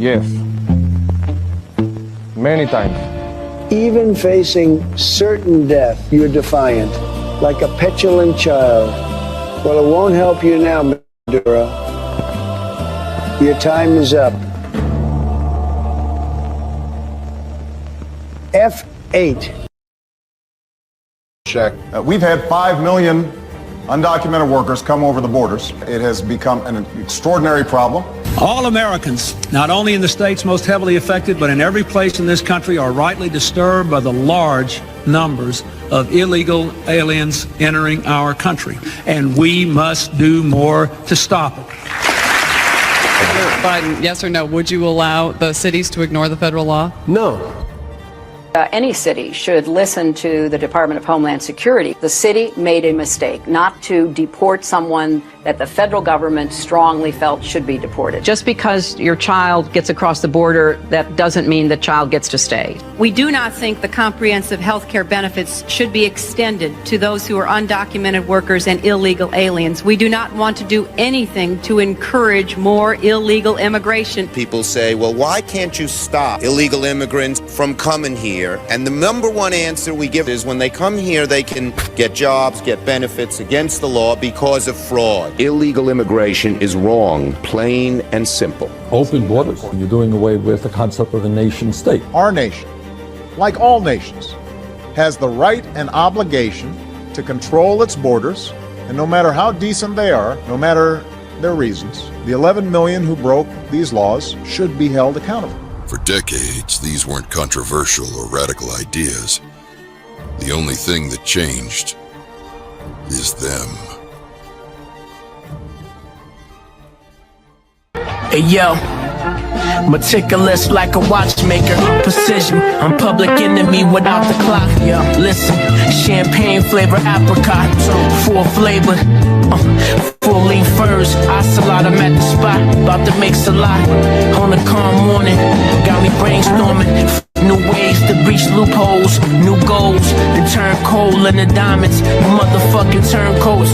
Yes. Many times. Even facing certain death, you're defiant, like a petulant child. Well, it won't help you now, Maduro. Your time is up. F8. Check. We've had 5 million undocumented workers come over the borders. It has become an extraordinary problem. All Americans, not only in the states most heavily affected, but in every place in this country, are rightly disturbed by the large numbers of illegal aliens entering our country. And we must do more to stop it. Biden, yes or no, would you allow the cities to ignore the federal law? No. Any city should listen to the Department of Homeland Security. The city made a mistake not to deport someone that the federal government strongly felt should be deported. Just because your child gets across the border, that doesn't mean the child gets to stay. We do not think the comprehensive health care benefits should be extended to those who are undocumented workers and illegal aliens. We do not want to do anything to encourage more illegal immigration. People say, well, why can't you stop illegal immigrants from coming here? And the number one answer we give is when they come here, they can get jobs, get benefits against the law because of fraud. Illegal immigration is wrong, plain and simple. Open borders. You're doing away with the concept of a nation state. Our nation, like all nations, has the right and obligation to control its borders, and no matter how decent they are, no matter their reasons, the 11 million who broke these laws should be held accountable. For decades, these weren't controversial or radical ideas. The only thing that changed is them. Hey yo, meticulous like a watchmaker, precision, I'm public enemy without the clock. Yo, listen, champagne flavor apricot, full flavor, full leaf furs, ocelot, I'm at the spot, about to make a lot, on a calm morning, got me brainstorming. New ways to breach loopholes, new goals to turn coal into diamonds. You motherfucking turncoats,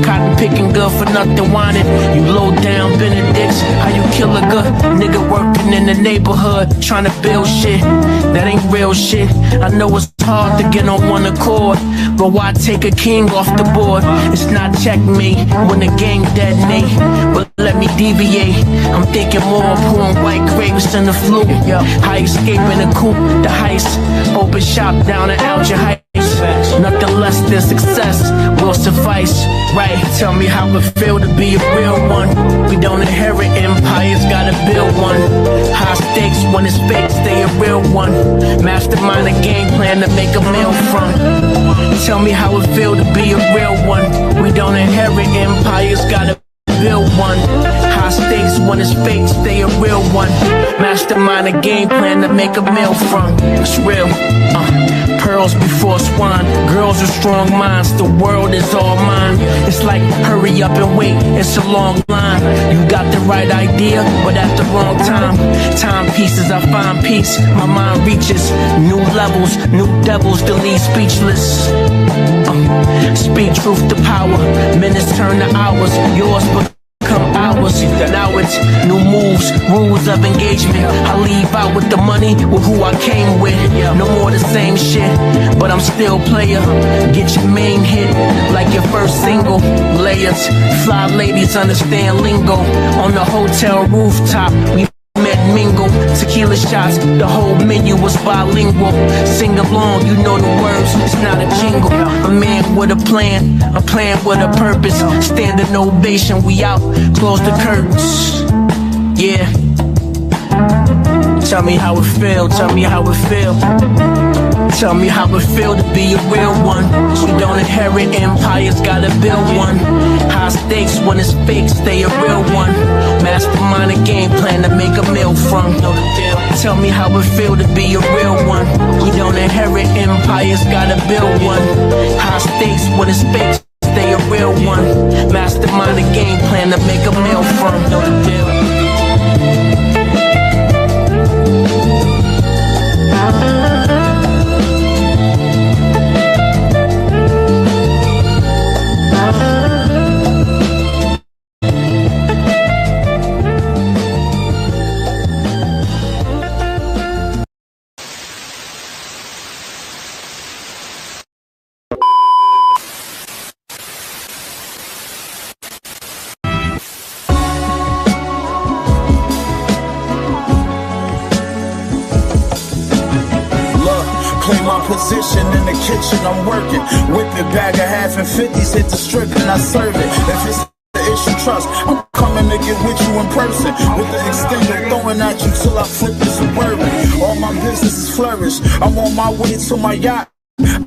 cotton picking good for nothing wanted. You low down Benedicts, how you kill a good nigga working in the neighborhood, trying to build shit that ain't real shit. I know it's hard to get on one accord, but why take a king off the board? It's not checkmate when the gang detonate, but let me deviate. I'm thinking more of pouring white grapes in the flu. How you escaping a coup? The heist, open shop down in Alger Heights. Nothing less than success will suffice, right? Tell me how it feel to be a real one. We don't inherit empires, gotta build one. High stakes when it's fake, stay a real one. Mastermind a game plan to make a meal from. Tell me how it feel to be a real one. We don't inherit empires, gotta build one. High stakes when it's fake, stay a real one. Mastermind a game plan to make a meal from. It's real. Pearls before swine. Girls with strong minds. The world is all mine. It's like hurry up and wait. It's a long line. You got the right idea, but at the wrong time. Timepieces, I find peace. My mind reaches new levels, new devils to leave speechless. Speak truth to power. Minutes turn to hours. Yours become ours. Now it's new moves, rules of engagement. I leave out with the money, with who I came with. No more the same shit, but I'm still player. Get your main hit, like your first single. Layers, fly ladies understand lingo. On the hotel rooftop, we met mingle, tequila shots, the whole menu was bilingual. Sing along, you know the words, it's not a jingle. A man with a plan with a purpose. Standing ovation, we out, close the curtains. Yeah. Tell me how it feel, tell me how it feel. Tell me how it feel to be a real one. We don't inherit empires, gotta build one. High stakes when it's fake, stay a real one. Mastermind a game plan to make a meal from. Tell me how it feel to be a real one. We don't inherit empires, gotta build one. High stakes when it's fake, stay a real one. Mastermind a game plan to make a meal from. Know the deal. position in the kitchen, I'm working. Whip it, bag of half and 50s, hit the strip and I serve it. If it's the issue, trust, I'm coming to get with you in person. With the extender throwing at you till I flip the Suburban. All my businesses flourish, I'm on my way to my yacht.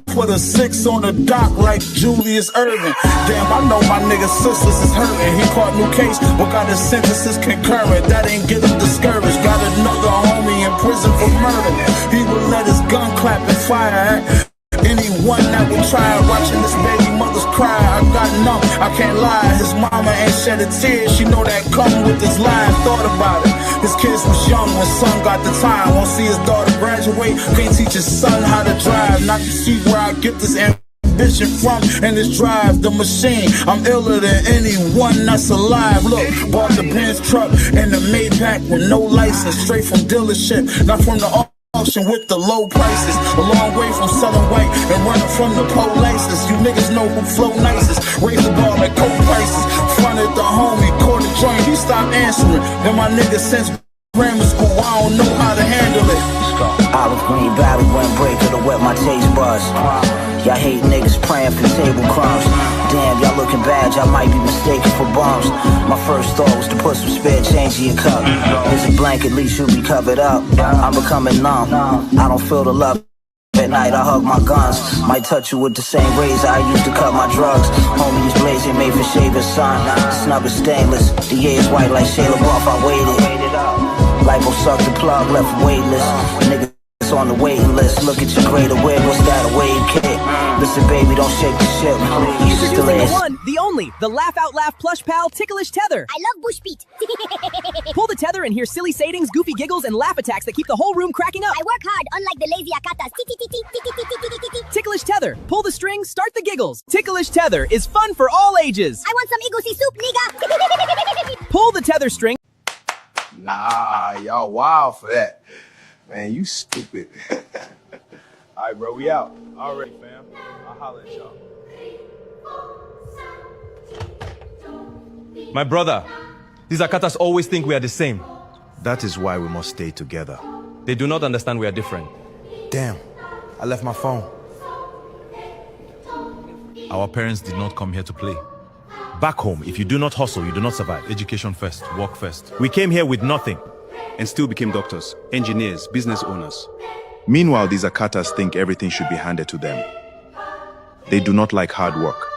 Put a 6 on the dock like Julius Irving. Damn, I know my nigga's sisters is hurting. He caught new case, but got his sentences concurrent. That ain't get him discouraged. Got another homie in prison for murder. He would let his gun clap and fire at anyone that would try. Watching this baby mother's cry, I got numb, I can't lie. His mama ain't shed a tear, she know that come with this line. Thought about it, his kids was young when son got the time. Won't see his daughter graduate, can't teach his son how to drive. Now you see where I get this ambition from and this drive, the machine. I'm iller than anyone that's alive. Look, bought the Benz truck and the Maybach with no license, straight from dealership, not from the auction with the low prices. A long way from selling white and running from the pole laces. You niggas know who flow nicest. Raise the bar like coke prices. Fronted the homie, caught the joint, he stopped answering. Then my niggas since grammar school, I don't know how to handle it. Olive green valley went breaker to wet my taste buds. Y'all hate niggas praying for table crumbs. Damn, y'all looking bad, y'all might be mistaken for bums. My first thought was to put some spare change in your cup. Here's a blanket, at least you'll be covered up. I'm becoming numb, I don't feel the love. At night I hug my guns. Might touch you with the same razor I used to cut my drugs. Homie is blazing, made for shaving son. Snub is stainless, the air is white like Shayla Buff. I waited. Lipo sucked the plug, left weightless. Niggas on the waiting list. Look at your greater wig, what's that, a wave kit? Listen baby, don't shake the ship. Introducing the one, the only, the Laugh Out Laugh Plush Pal Ticklish Tether. I love Bush Beat. Pull the tether and hear silly sayings, goofy giggles, and laugh attacks that keep the whole room cracking up. I work hard, unlike the lazy akatas. Ticklish Tether. Pull the string, start the giggles. Ticklish Tether is fun for all ages. I want some egusi soup, nigga. Pull the tether string. Nah, y'all wild for that. Man, you stupid. All right, bro, we out. All right, fam. I'll holler at y'all. My brother, these Akatas always think we are the same. That is why we must stay together. They do not understand we are different. Damn, I left my phone. Our parents did not come here to play. Back home, if you do not hustle, you do not survive. Education first, work first. We came here with nothing and still became doctors, engineers, business owners. Meanwhile, these Akatas think everything should be handed to them. They do not like hard work.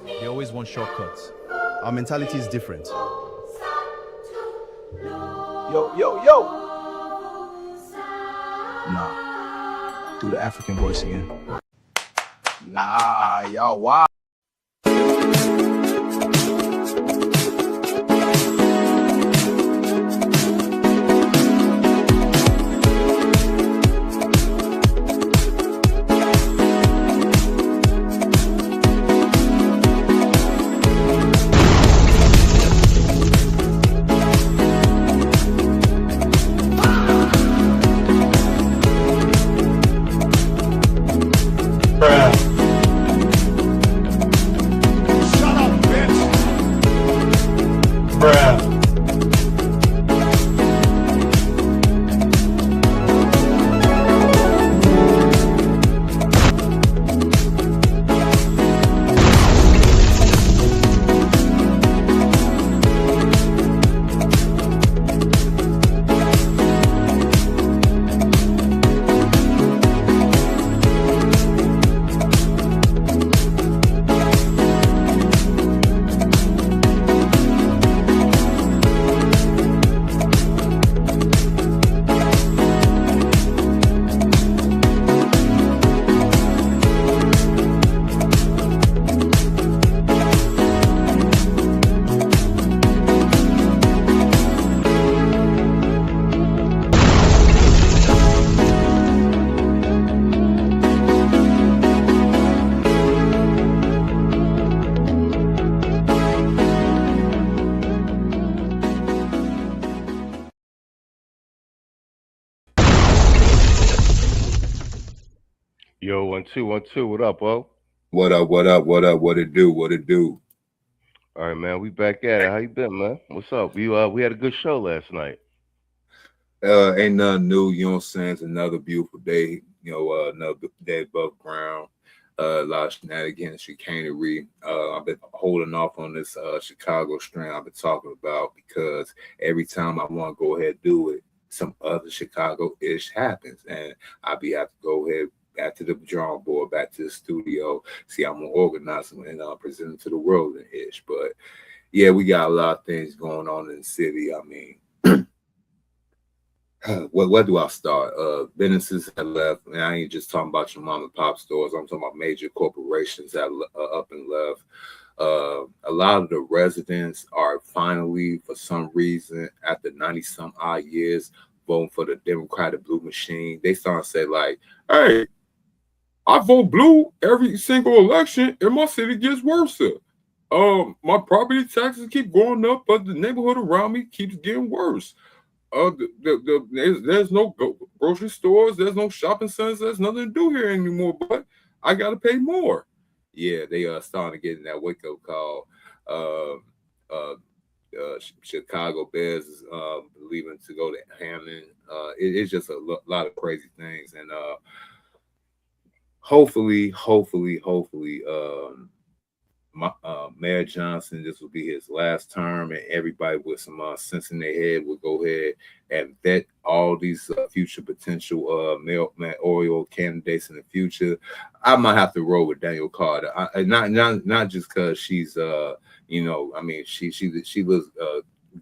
They always want shortcuts. Our mentality is different. Yo. Nah. Do the African voice again. Nah, y'all wild. Yo, 1 2 1 2. What up, Bo? What up? What it do? All right, man. We back at it. How you been, man? What's up? We had a good show last night. Ain't nothing new, you know what I'm saying? It's another beautiful day. another day above ground. A lot of shenanigans, chicanery. I've been holding off on this Chicago strain I've been talking about because every time I want to go ahead and do it, some other Chicago-ish happens, and have to go ahead back to the drawing board, back to the studio, see how I'm gonna organize them and present them to the world and ish. But yeah, we got a lot of things going on in the city. I mean, where do I start? Businesses have left, and I ain't just talking about your mom and pop stores. I'm talking about major corporations that up and left. A lot of the residents are finally, for some reason, after 90-some odd years, voting for the Democratic blue machine. They start to say like, "Hey, I vote blue every single election, and my city gets worse. My property taxes keep going up, but the neighborhood around me keeps getting worse. There's no grocery stores, there's no shopping centers, there's nothing to do here anymore, but I got to pay more." Yeah, they are starting to get in that wake-up call. Chicago Bears is leaving to go to Hammond. It's just a lot of crazy things, and hopefully, Mayor Johnson, this will be his last term, and everybody with some sense in their head will go ahead and vet all these future potential mayoral candidates in the future. I might have to roll with Danielle Carter, not just because she's I mean she looks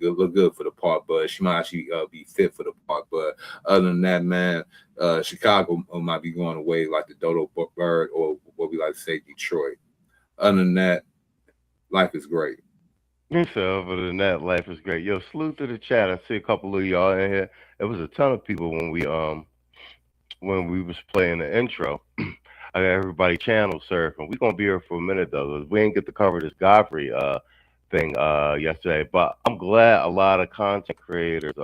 look good for the part, but she might actually be fit for the part. But other than that, man, Chicago might be going away like the dodo bird, or what we like to say, Detroit. Other than that, life is great. So other than that, life is great. Yo, salute to the chat. I see a couple of y'all in here. There was a ton of people when we was playing the intro. I got everybody channel surfing. We're gonna be here for a minute though. We ain't get to cover this Godfrey thing yesterday, but I'm glad a lot of content creators,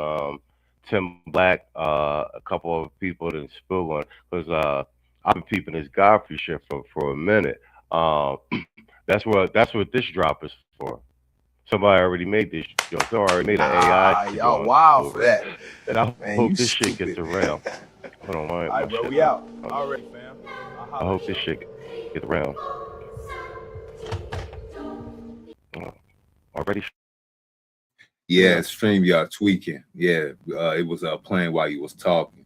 Tim Black, a couple of people didn't spill on it, because I've been peeping this Godfrey shit for a minute. That's what this drop is for. Somebody already made this joke. Somebody already made an AI. Y'all wild for that. And I Man, hope you this shit stupid. gets around. Hold on, All right, bro, we out. All right, fam. I hope this shit gets around. Already. Yeah, StreamYard tweaking. Yeah, it was playing while you was talking.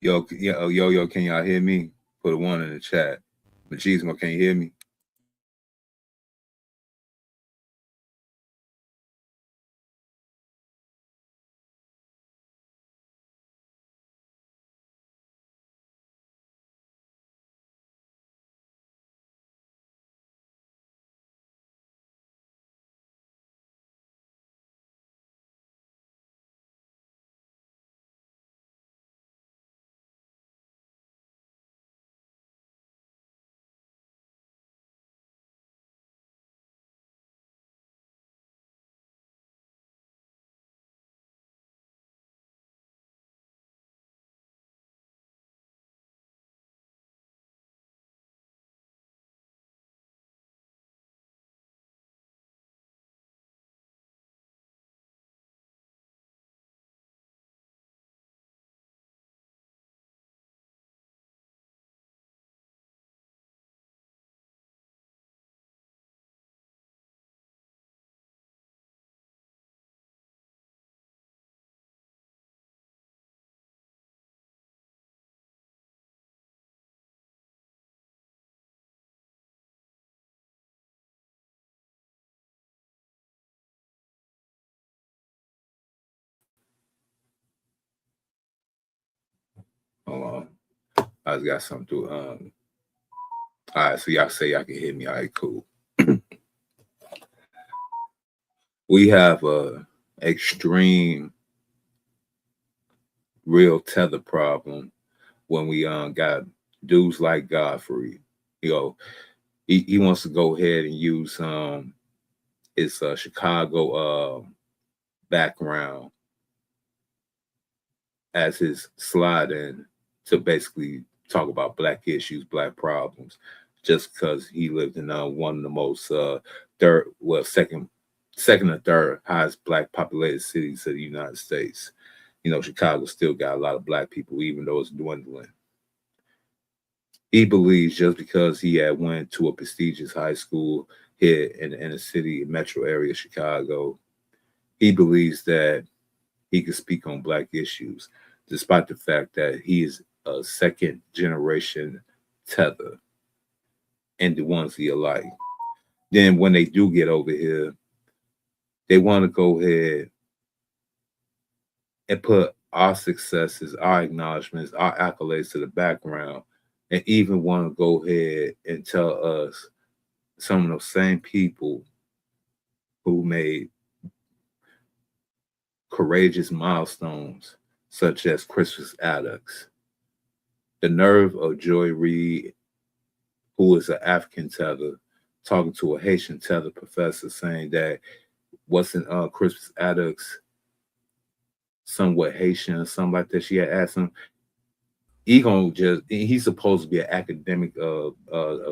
Yo, can y'all hear me? Put a one in the chat. Machismo, can you hear me? Hold on. I just got something to All right, so y'all say y'all can hear me. All right, cool. We have a extreme real tether problem when we got dudes like Godfrey. You know, he wants to go ahead and use his Chicago background as his slide in to basically talk about black issues, black problems, just because he lived in one of the most second or third highest black populated cities of the United States. You know, Chicago still got a lot of black people, even though it's dwindling. He believes just because he had went to a prestigious high school here in the inner city, metro area of Chicago, he believes that he could speak on black issues, despite the fact that he is a second generation tether and the ones he alike. Then when they do get over here, they want to go ahead and put our successes, our acknowledgments, our accolades to the background, and even want to go ahead and tell us some of those same people who made courageous milestones, such as Crispus Attucks. The nerve of Joy Reid, who is an African tether, talking to a Haitian tether professor, saying that wasn't Crispus Attucks somewhat Haitian or something like that. She had asked him, he's supposed to be an academic of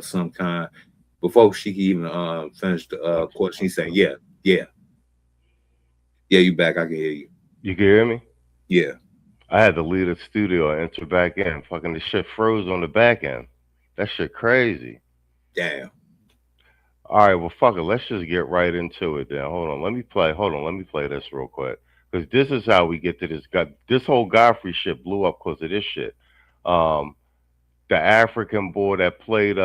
some kind. Before she could even finish the question, he said, yeah, you back, I can hear you. You can hear me? Yeah. I had to leave the studio and enter back in. Fucking the shit froze on the back end. That shit crazy. Damn. All right, well, fuck it. Let's just get right into it then. Hold on, let me play this real quick. Because this is how we get to this guy. This whole Godfrey shit blew up because of this shit. The African boy that played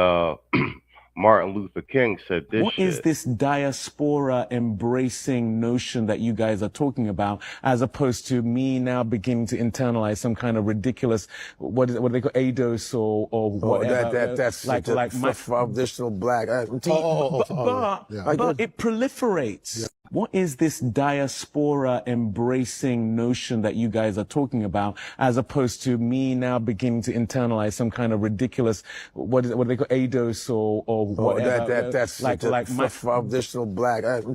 Martin Luther King said this What shit. is this diaspora embracing notion that you guys are talking about, as opposed to me now beginning to internalize some kind of ridiculous, what do they call ADOS or whatever? That's like my traditional black. But it proliferates. Yeah. What is this diaspora embracing notion that you guys are talking about, as opposed to me now beginning to internalize some kind of ridiculous, what do they call ADOS or whatever? That's my traditional black. But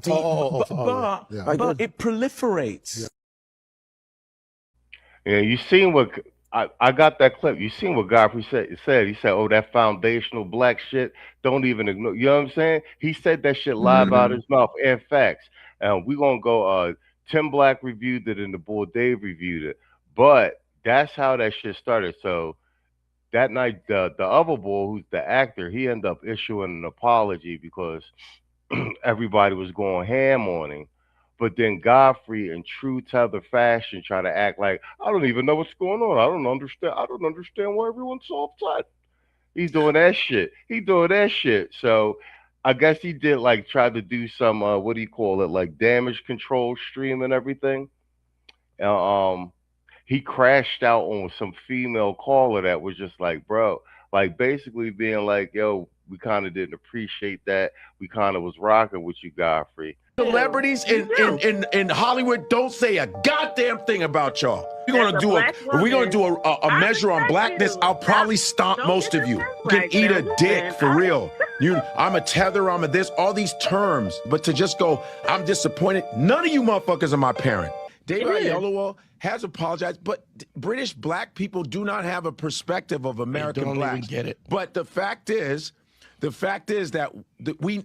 it proliferates. Yeah, you seen what I got that clip. You seen what Godfrey said? He said, "Oh, that foundational black shit. Don't even ignore." You know what I'm saying? He said that shit live out his mouth. And facts. And we gonna go. Tim Black reviewed it, and the boy Dave reviewed it. But that's how that shit started. So that night, the other boy, who's the actor, he ended up issuing an apology because everybody was going ham on him. But then Godfrey, in true tether fashion, try to act like, I don't even know what's going on. I don't understand why everyone's so upset. He's doing that shit. So I guess he did try to do some what do you call it, like damage control stream and everything. He crashed out on some female caller that was just like, bro, basically being like, yo, we kind of didn't appreciate that. We kind of was rocking with you, Godfrey. Celebrities in Hollywood don't say a goddamn thing about y'all. We're gonna do a measure on blackness. I'll probably stomp most of you. You can eat a dick for real. I'm a tether. I'm a this. All these terms, but to just go, I'm disappointed. None of you motherfuckers are my parent. David Oyelowo has apologized, but British black people do not have a perspective of American blacks. Even get it. But the fact is that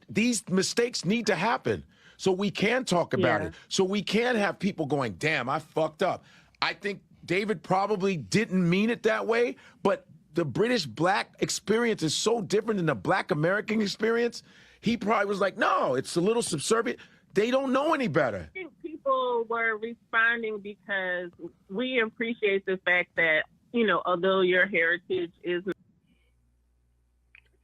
these mistakes need to happen. So we can talk about it. So we can have people going, damn, I fucked up. I think David probably didn't mean it that way, but the British black experience is so different than the black American experience. He probably was like, no, it's a little subservient. They don't know any better. I think people were responding because we appreciate the fact that, although your heritage is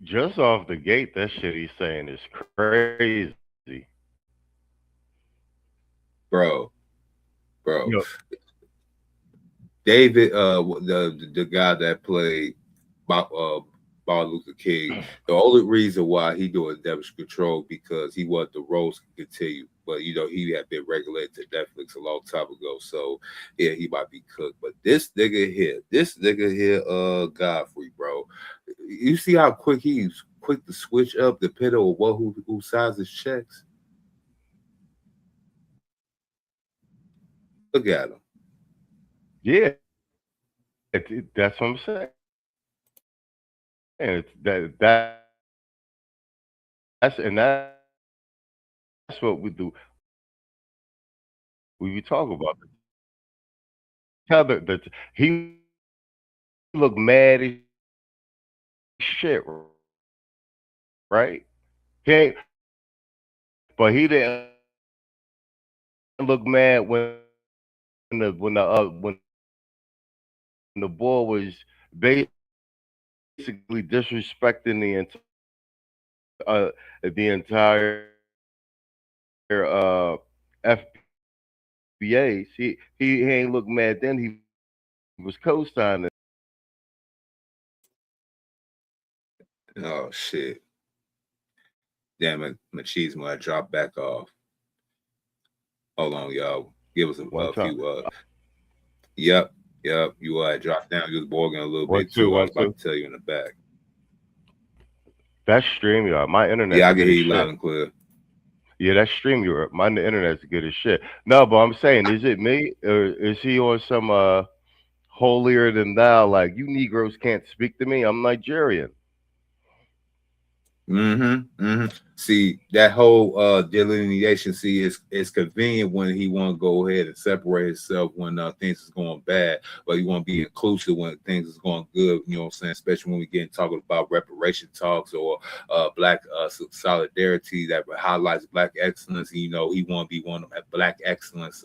just off the gate, that shit he's saying is crazy. Bro. David, the guy that played Martin Luther King. The only reason why he doing damage control because he wanted the roles to continue. But he had been regulated to Netflix a long time ago. So yeah, he might be cooked. But this nigga here, Godfrey, bro. You see how quick he's quick to switch up depending on who signs his checks. Look at him. Yeah. That's what I'm saying. And that's what we do. We talk about it. Tether that he looked mad as shit, right? But he didn't look mad when the boy was basically disrespecting the entire FBA. He ain't look mad then. He was co-signing. Oh shit! Damn it, Machismo, I dropped back off. Hold on, y'all. Give us a few. Yep. You dropped down. You was bogging a little bit too. I was about to tell you in the back. That's StreamYard. My internet. Yeah, I can hear you loud and clear. Yeah, that's StreamYard. My internet's good as shit. No, but I'm saying, is it me or is he on some holier than thou? Like, you Negroes can't speak to me. I'm Nigerian. See, that whole delineation, it's convenient when he want to go ahead and separate himself when things is going bad, but he want to be inclusive when things is going good, you know what I'm saying, especially when we get talking about reparation talks or black solidarity that highlights black excellence. He want to be one of them black excellence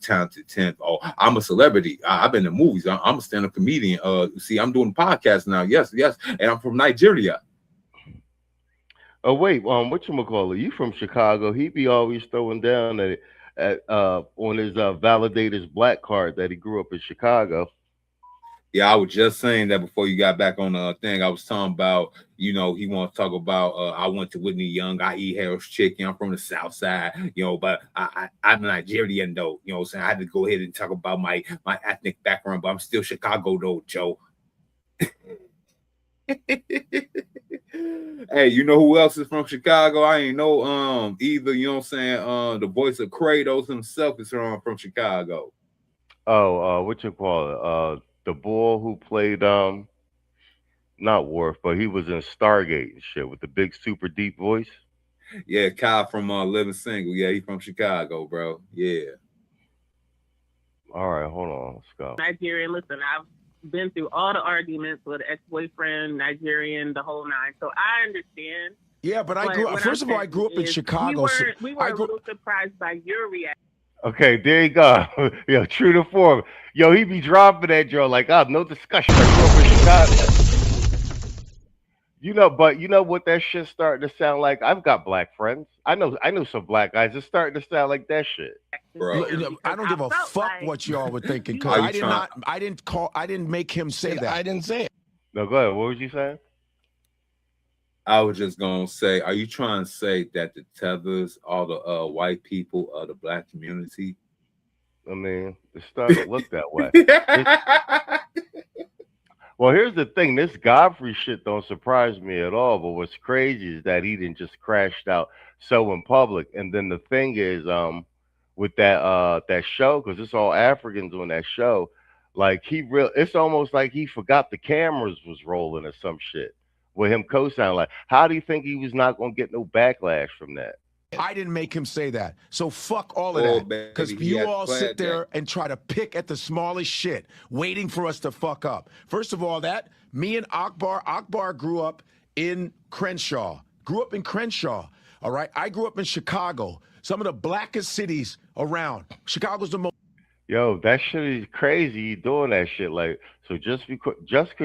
talented 10th. Oh, I'm a celebrity. I've been in movies. I'm a stand-up comedian. See, I'm doing podcasts now. Yes, and I'm from Nigeria. Oh wait, whatchamacallit? You from Chicago? He be always throwing down on his validator's black card that he grew up in Chicago. Yeah, I was just saying that before you got back on the thing. I was talking about, he wants to talk about I went to Whitney Young, I eat Harold's chicken, I'm from the South Side, but I'm Nigerian though, you know what I'm saying? I had to go ahead and talk about my ethnic background, but I'm still Chicago though, Joe. Hey, you know who else is from Chicago? I ain't know either, you know what I'm saying? The voice of Kratos himself is from Chicago. Oh, the boy who played not Worf, but he was in Stargate and shit with the big super deep voice. Yeah, Kyle from Living Single. Yeah, he's from Chicago, bro. Yeah. All right, hold on, let's go. Nigerian, listen, I've been through all the arguments with ex-boyfriend, Nigerian, the whole nine. So I understand. Yeah, but I grew up. First of all, I grew up in Chicago. We were a little surprised by your reaction. Okay, there you go. Yo, true to form. Yo, he be dropping that Joe like, no discussion. I grew up in Chicago. But you know what that shit's starting to sound like? I've got black friends. I know some black guys. It's starting to sound like that shit. Bro, I don't give a fuck what y'all were thinking. Cause I didn't make him say that. I didn't say it. No, go ahead. What was you saying? I was just gonna say, are you trying to say that the Tethers, all the white people of the black community? I mean, it's starting to look that way. Well, here's the thing. This Godfrey shit don't surprise me at all. But what's crazy is that he didn't just crashed out so in public. And then the thing is, with that show, because it's all Africans on that show, like it's almost like he forgot the cameras was rolling or some shit with him co-signing. Like, how do you think he was not gonna get no backlash from that? I didn't make him say that. So fuck all of that. Because you all sit there and try to pick at the smallest shit, waiting for us to fuck up. First of all, me and Akbar grew up in Crenshaw. All right? I grew up in Chicago, some of the blackest cities around. Chicago's the most. Yo, that shit is crazy. You doing that shit. Like, so just because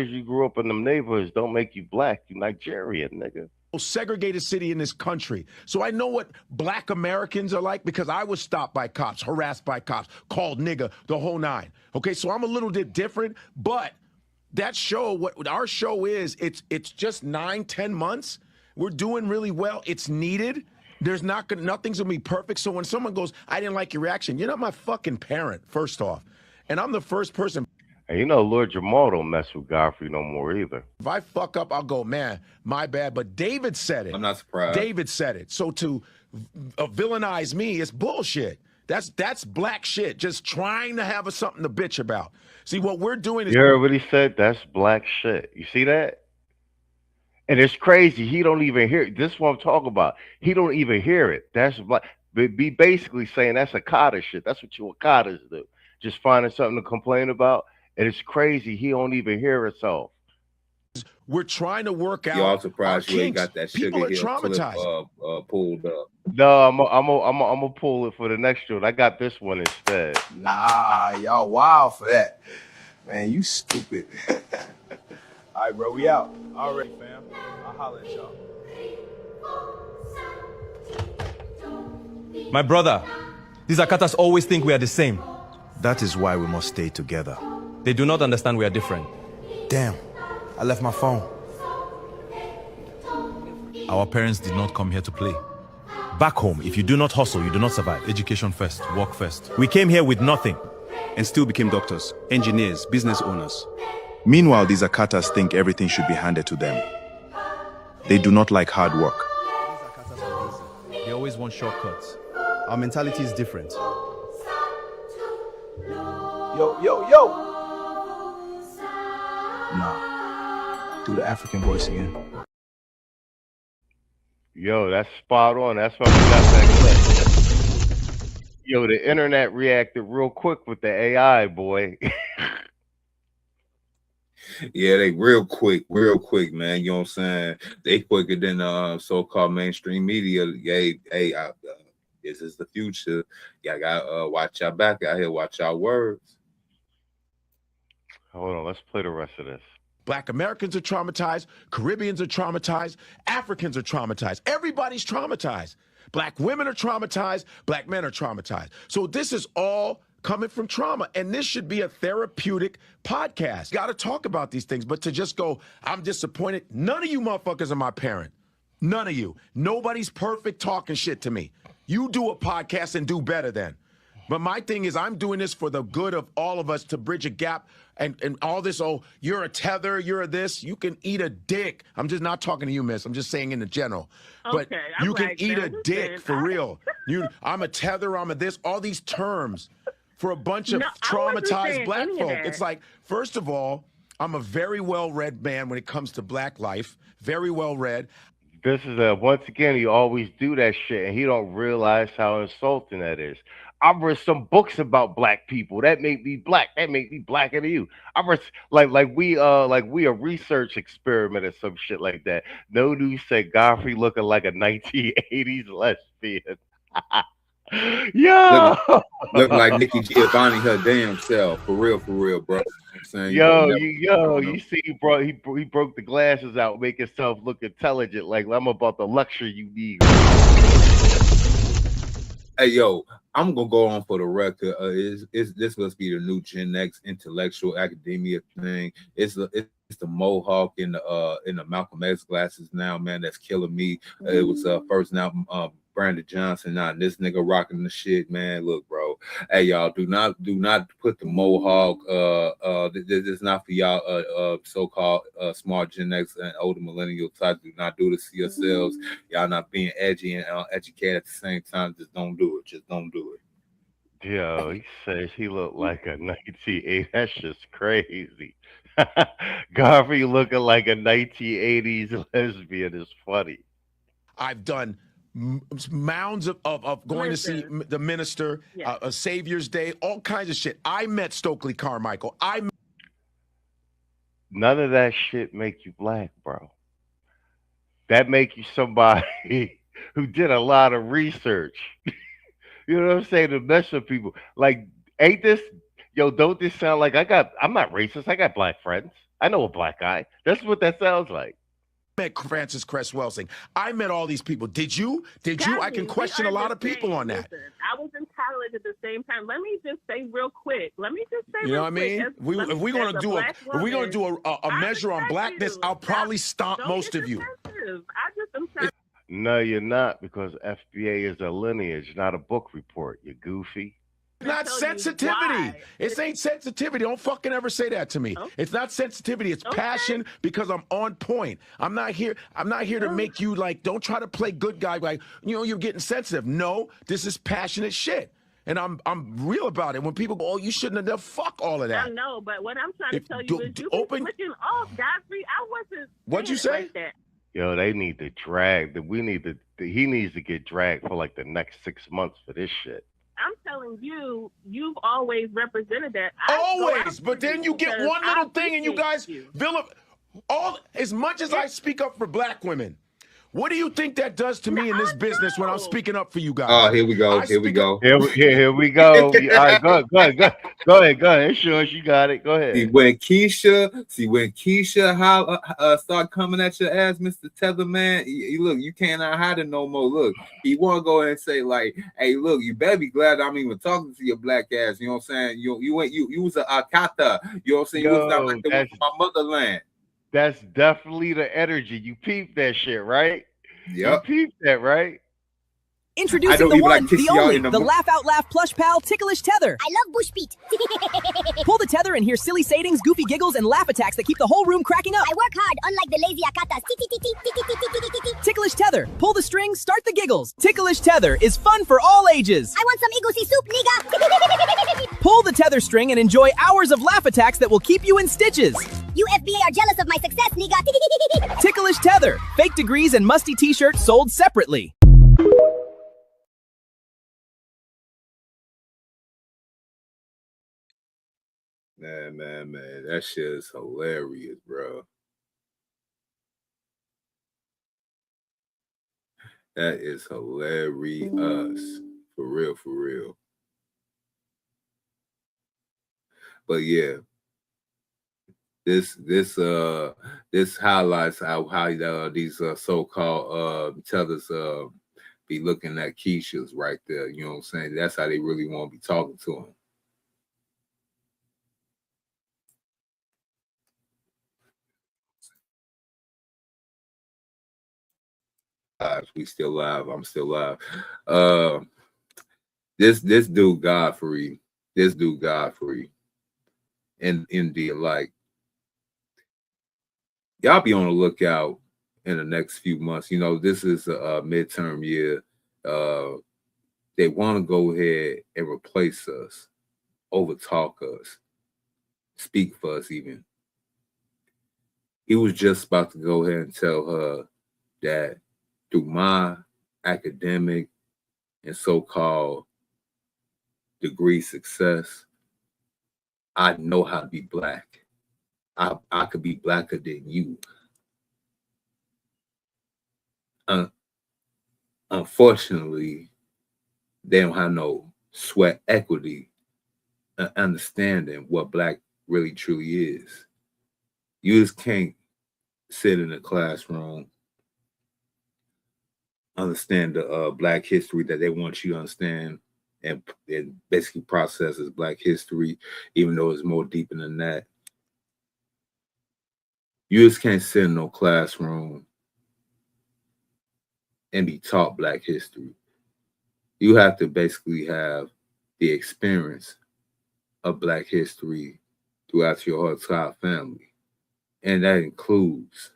you grew up in them neighborhoods don't make you black. You Nigerian, nigga. Segregated city in this country. So I know what black Americans are like because I was stopped by cops, harassed by cops, called nigga, the whole nine. Okay, so I'm a little bit different, but that show, what our show is, it's just 9-10 months. We're doing really well. It's needed. Nothing's gonna be perfect. So when someone goes, I didn't like your reaction, you're not my fucking parent, first off. And I'm the first person. And you know, Lord Jamal don't mess with Godfrey no more either. If I fuck up, I'll go, man, my bad. But David said it. I'm not surprised. David said it. So to villainize me is bullshit. That's black shit. Just trying to have something to bitch about. See, what we're doing is. You heard what he said? That's black shit. You see that? And it's crazy. He don't even hear it. This is what I'm talking about. He don't even hear it. That's black. Be basically saying that's Akata shit. That's what you Akatas do. Just finding something to complain about. And it's crazy. He don't even hear himself. We're trying to work out. Y'all surprised you ain't kinks. got that Sugar People are Hill traumatized. clip pulled up. No, I'm gonna pull it for the next one. I got this one instead. Nah, y'all wild for that. Man, you stupid. All right, bro, we out. All right, fam. I'll holler at y'all. My brother, these Akatas always think we are the same. That is why we must stay together. They do not understand we are different. Damn, I left my phone. Our parents did not come here to play. Back home, if you do not hustle, you do not survive. Education first, work first. We came here with nothing. And still became doctors, engineers, business owners. Meanwhile, these Akatas think everything should be handed to them. They do not like hard work. They always want shortcuts. Our mentality is different. Yo. Nah. Do the African voice again. Yo, that's spot on. That's why we got that clip. Yo, the internet reacted real quick with the AI, boy. Yeah, they real quick, man. You know what I'm saying? They quicker than so-called mainstream media. Yeah, this is the future. Y'all got watch your back out here, watch your words. Hold on, let's play the rest of this. Black Americans are traumatized. Caribbeans are traumatized. Africans are traumatized. Everybody's traumatized. Black women are traumatized. Black men are traumatized. So this is all coming from trauma. And this should be a therapeutic podcast. Got to talk about these things. But to just go, I'm disappointed. None of you motherfuckers are my parent. None of you. Nobody's perfect talking shit to me. You do a podcast and do better then. But my thing is, I'm doing this for the good of all of us to bridge a gap and all this, oh, you're a tether, you're a this, you can eat a dick. I'm just not talking to you, miss. I'm just saying in the general. But Okay, you I'm can like, eat man, a dick listen, for real. I'm a tether, I'm a this, all these terms for a bunch of No, I wasn't traumatized saying black any of folk. that. It's like, first of all, I'm a very well-read man when it comes to black life, very well-read. This is once again, he always do that shit, and he don't realize how insulting that is. I've read some books about black people that make me black. That make me blacker than you. I've read like we a research experiment or some shit like that. No dude said Godfrey looking like a 1980s lesbian. Yo, Look like Nikki Giovanni her damn self. For real, bro. You know what I'm saying? You see, he broke the glasses out, make himself look intelligent. Like I'm about the luxury you need. Hey, yo, I'm gonna go on for the record. This must be the new Gen X intellectual academia thing. It's the Mohawk in the Malcolm X glasses now, man. That's killing me. It was first now Brandon Johnson. Now this nigga rocking the shit, man. Look, bro. Hey, y'all, do not put the Mohawk. This is not for y'all. So-called smart Gen X and older millennial type. Do not do this to yourselves. Y'all not being edgy and educated at the same time. Just don't do it. Just don't do it. Yo, he says he looked like a 1980s. That's just crazy. Godfrey looking like a 1980s lesbian is funny. I've done mounds of going to see the minister, a Savior's Day, all kinds of shit. I met Stokely Carmichael. None of that shit make you black, bro. That make you somebody who did a lot of research. You know what I'm saying? To mess with people. Like, ain't this, don't this sound like I'm not racist. I got black friends. I know a black guy. That's what that sounds like. met Francis Cress Welsing. I met all these people. Did you? I can question a lot of people on that. Listen, I was in college at the same time. Let me just say real quick. You know what I mean? If we're gonna do a measure on blackness, I'll probably stomp most of you. I just am trying. No, you're not, because FBA is a lineage, not a book report. You goofy. It's not sensitivity. It ain't sensitivity. Don't fucking ever say that to me. Okay. It's not sensitivity. It's passion, because I'm on point. I'm not here to make you like, don't try to play good guy like, you're getting sensitive. No, this is passionate shit. And I'm real about it. When people go, oh, you shouldn't have done, fuck all of that. I know, but what I'm trying to tell you is you keep clicking off, Godfrey. I wasn't. What'd you say? Like that. Yo, they need to drag. He needs to get dragged for like the next 6 months for this shit. I'm telling you, you've always represented that. Always, but then you get one little thing and you guys, as much as I speak up for black women, what do you think that does to me in this business when I'm speaking up for you guys? Oh, here we go. Here we go. Here we go. All right, go ahead. Sure, you got it. Go ahead. See, when Keisha start coming at your ass, Mr. Tetherman, look, you cannot hide it no more. Look, he want to go in and say like, hey, look, you better be glad I'm even talking to your black ass. You know what I'm saying? You was a Akata. You know what I'm saying? You was not like the one from my motherland. That's definitely the energy. You peeped that shit, right? Yep. You peeped that, right? Introducing the one, the only, the Laugh Out Laugh plush pal Ticklish Tether. I love bush beat. Pull the tether and hear silly sayings, goofy giggles, and laugh attacks that keep the whole room cracking up. I work hard, unlike the lazy akatas. Ticklish Tether. Pull the strings, start the giggles. Ticklish Tether is fun for all ages. I want some egusi soup, nigga. Pull the tether string and enjoy hours of laugh attacks that will keep you in stitches. You FBA are jealous of my success, nigga. Ticklish Tether. Fake degrees and musty t-shirts sold separately. Man, that shit is hilarious, bro. That is hilarious. For real. But yeah, this highlights how these so-called tethers be looking at Keisha's right there. You know what I'm saying? That's how they really want to be talking to him. We still live. I'm still live. This dude Godfrey, and India, like, y'all be on the lookout in the next few months. You know, this is a midterm year. They want to go ahead and replace us, overtalk us, speak for us even. He was just about to go ahead and tell her that through my academic and so-called degree success, I know how to be black. I could be blacker than you. Unfortunately, they don't have no sweat equity, understanding what black really truly is. You just can't sit in a classroom, understand the black history that they want you to understand, and basically process as black history, even though it's more deeper than that. You just can't sit in no classroom and be taught black history. You have to basically have the experience of black history throughout your entire family. And that includes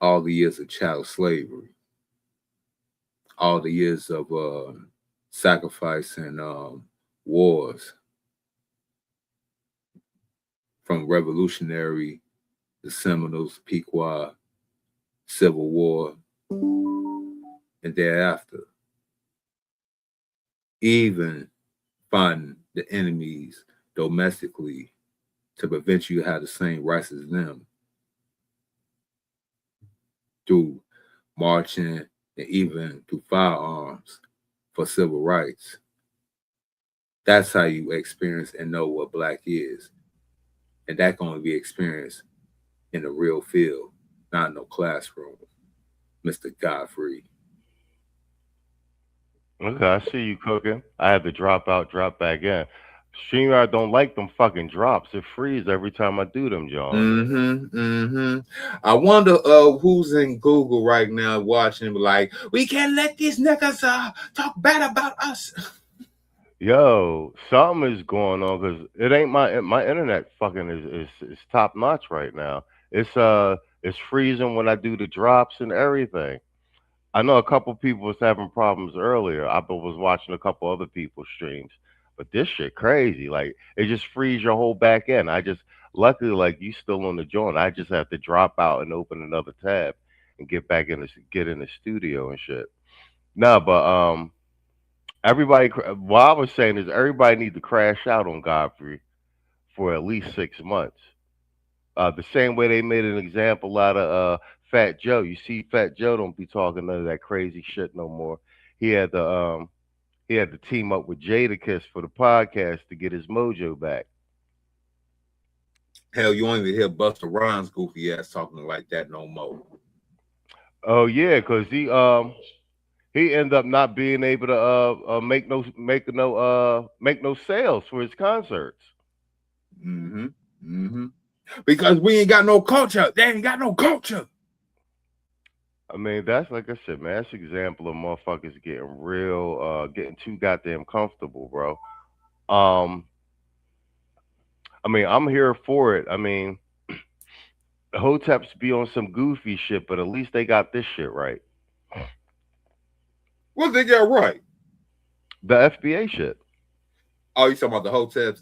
all the years of chattel slavery, all the years of sacrifice and wars, from Revolutionary, the Seminoles, Pequot, Civil War, and thereafter. Even finding the enemies domestically to prevent you to have the same rights as them, through marching and even through firearms for civil rights. That's how you experience and know what black is. And that can only be experienced in the real field, not in no classroom. Mr. Godfrey. Okay, I see you cooking. I had to drop out, drop back in. StreamYard don't like them fucking drops. It freezes every time I do them, John. I wonder who's in Google right now watching, like, we can't let these niggas talk bad about us. Yo, something is going on because it ain't my internet fucking is top notch right now. It's freezing when I do the drops and everything. I know a couple people was having problems earlier. I was watching a couple other people's streams, but this shit crazy. Like it just frees your whole back end. Luckily, like you still on the joint. I just have to drop out and open another tab and get in the studio and shit. No, but everybody. What I was saying is everybody need to crash out on Godfrey for at least 6 months. The same way they made an example out of Fat Joe. You see, Fat Joe don't be talking none of that crazy shit no more. He had to team up with Jadakiss for the podcast to get his mojo back. Hell, you won't even hear Busta Rhymes goofy ass talking like that no more. Oh yeah, because he ended up not being able to make no sales for his concerts. Because we ain't got no culture. They ain't got no culture. I mean, that's like I said, man. That's an example of motherfuckers getting too goddamn comfortable, bro. I mean, I'm here for it. I mean, the Hoteps be on some goofy shit, but at least they got this shit right. What they got right? The FBA shit. Oh, you talking about the Hoteps?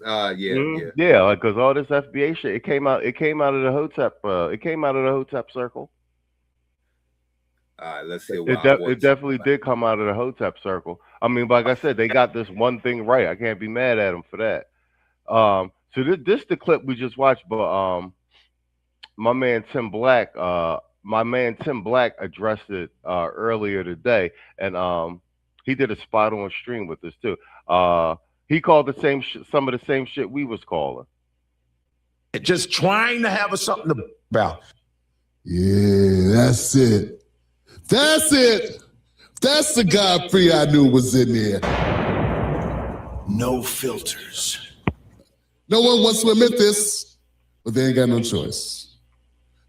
Yeah, like because all this FBA shit, it came out of the Hotep. It came out of the Hotep circle. All right, let's see. It definitely did come out of the Hotep circle. I mean, like I said, they got this one thing right. I can't be mad at them for that. So this the clip we just watched, but my man Tim Black addressed it earlier today, and he did a spot on stream with this too. He called some of the same shit we was calling. Just trying to have something about. Yeah, that's it. That's it. That's the Godfrey I knew was in there. No filters. No one wants to admit this, but they ain't got no choice.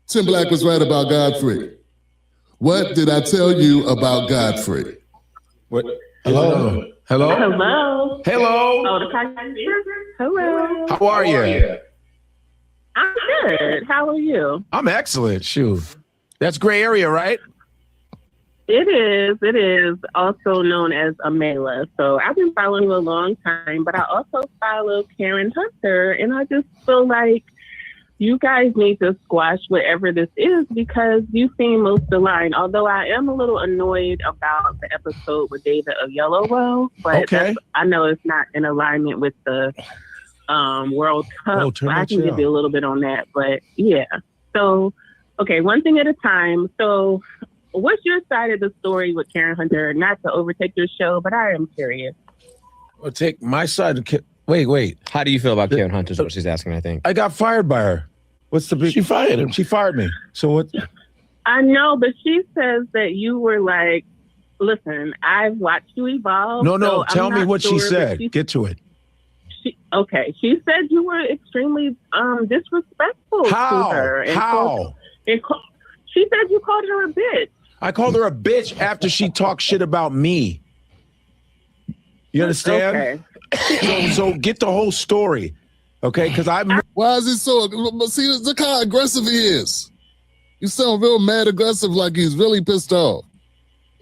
Tim Black was right about Godfrey. What did I tell you about Godfrey? What? Hello? Hello? Hello. Hello. Oh, the podcast. Hello. How are you? I'm good. How are you? I'm excellent. Shoot. That's gray area, right? It is. It is also known as Amela. So I've been following you a long time, but I also follow Karen Hunter, and I just feel like you guys need to squash whatever this is because you seem most aligned. Although I am a little annoyed about the episode with David Oyelowo, but I know it's not in alignment with the World Cup. So I can give you a little bit on that, but yeah. So, okay, one thing at a time. So, what's your side of the story with Karen Hunter? Not to overtake your show, but I am curious. Well, take my side. Wait. How do you feel about Karen Hunter? Is what she's asking, I think. I got fired by her. What's the big? She fired him. She fired me. So what? I know, but she says that you were like, listen, I've watched you evolve. No. So Tell me what she said. Get to it. She said you were extremely disrespectful to her. How? She said you called her a bitch. I called her a bitch after she talked shit about me. You understand? Okay. So get the whole story, okay? Because Why is he so? See, look how aggressive he is. You sound real mad, aggressive, like he's really pissed off,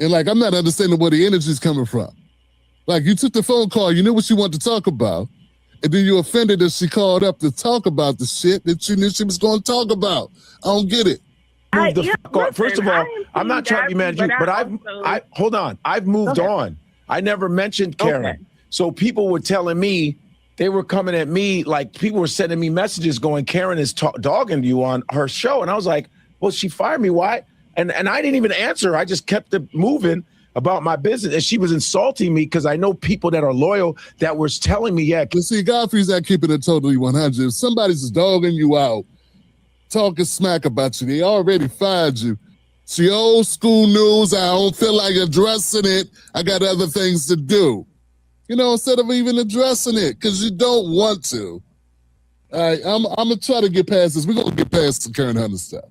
and like I'm not understanding where the energy's coming from. Like you took the phone call, you knew what she wanted to talk about, and then you offended that she called up to talk about the shit that you knew she was going to talk about. I don't get it. First of all, I'm not trying to be mad at you, but hold on. I've moved on. I never mentioned Karen. Okay. So people were telling me, they were coming at me, like people were sending me messages going, Karen is dogging you on her show. And I was like, well, she fired me. Why? And I didn't even answer. I just kept it moving about my business. And she was insulting me because I know people that are loyal that were telling me, You see, Godfrey's not keeping it totally 100. If somebody's dogging you out, talking smack about you. They already fired you. It's your old school news. I don't feel like addressing it. I got other things to do. You know, instead of even addressing it, because you don't want to. All right, I'm going to try to get past this. We're going to get past the Karen Hunter stuff.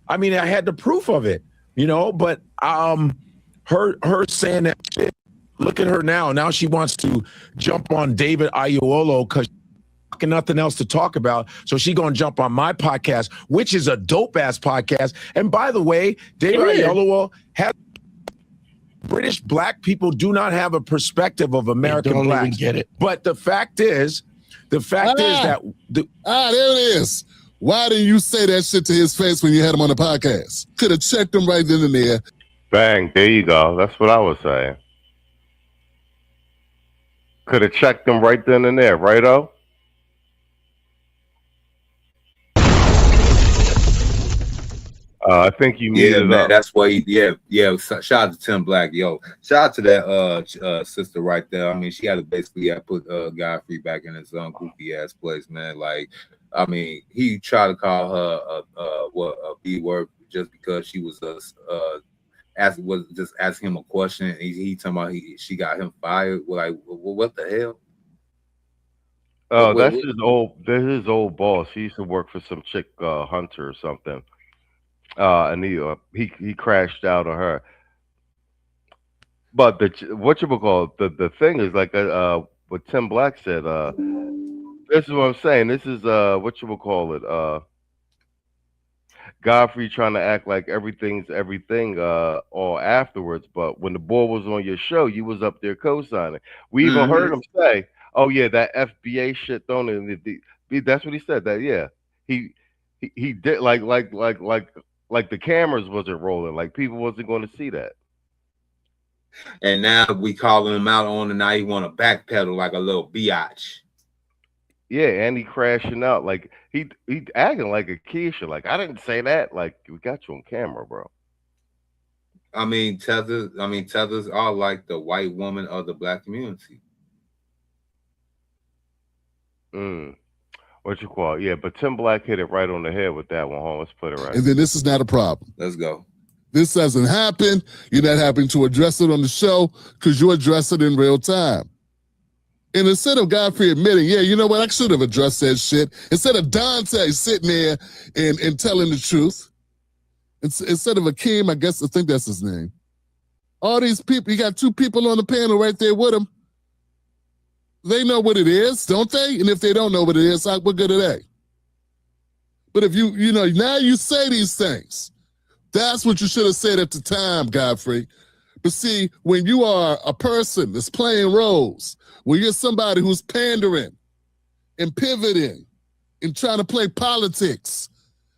I mean, I had the proof of it, you know, but her saying that shit, look at her now. Now she wants to jump on David Aiello because nothing else to talk about. So she going to jump on my podcast, which is a dope-ass podcast. And by the way, David Aiello has British black people do not have a perspective of American blacks. Even get it. But the fact is that there it is. Why didn't you say that shit to his face when you had him on the podcast? Could have checked him right then and there. Bang, there you go. That's what I was saying. Could have checked him right then and there, right-o? I think you muted man, up. that's why shout out to Tim Black, yo. Shout out to that sister right there. I mean, she had to basically put Godfrey back in his goofy ass place, man. Like, I mean, he tried to call her a B word just because she was just asking him a question. And he talking about she got him fired. Like, what the hell? Oh, that's his old boss. He used to work for some chick Hunter or something. And he crashed out on her. But the thing is, like what Tim Black said, this is what I'm saying. This is Godfrey trying to act like everything's everything all afterwards, but when the ball was on your show, you was up there co-signing. We even heard him say, "Oh yeah, that FBA shit don't." That's what he said. That he did like the cameras wasn't rolling, like people wasn't going to see that. And now we calling him out on, and now he want to backpedal like a little biatch. Yeah, and he crashing out like he acting like a Keisha. Like, I didn't say that. Like, we got you on camera, bro. I mean, tethers are like the white woman of the black community. What you call it? Yeah, but Tim Black hit it right on the head with that one, home. Let's put it right. And then this is not a problem. Let's go. This doesn't happen. You're not having to address it on the show because you address it in real time. And instead of Godfrey admitting, yeah, you know what, I should have addressed that shit. Instead of Dante sitting there and telling the truth, instead of Akeem, I think that's his name. All these people, you got two people on the panel right there with him. They know what it is, don't they? And if they don't know what it is, what good are they? But if you know, now you say these things. That's what you should have said at the time, Godfrey. But see, when you are a person that's playing roles, when you're somebody who's pandering and pivoting and trying to play politics,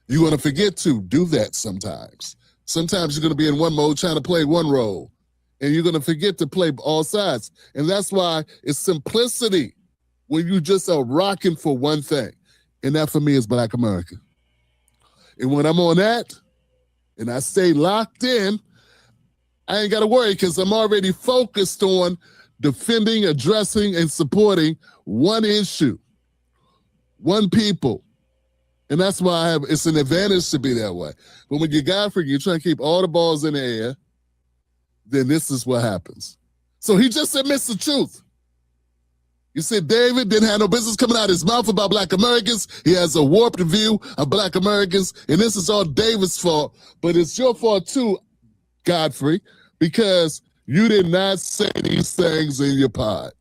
you're going to forget to do that sometimes. Sometimes you're going to be in one mode trying to play one role, and you're going to forget to play all sides. And that's why it's simplicity when you just are rocking for one thing. And that for me is Black America. And when I'm on that and I stay locked in, I ain't got to worry because I'm already focused on defending, addressing, and supporting one issue, one people. And that's why it's an advantage to be that way. But when you're Godfrey, you're trying to keep all the balls in the air, then this is what happens. So he just admits the truth. You said David didn't have no business coming out of his mouth about Black Americans. He has a warped view of Black Americans, and this is all David's fault. But it's your fault too, Godfrey, because you did not say these things in your pod.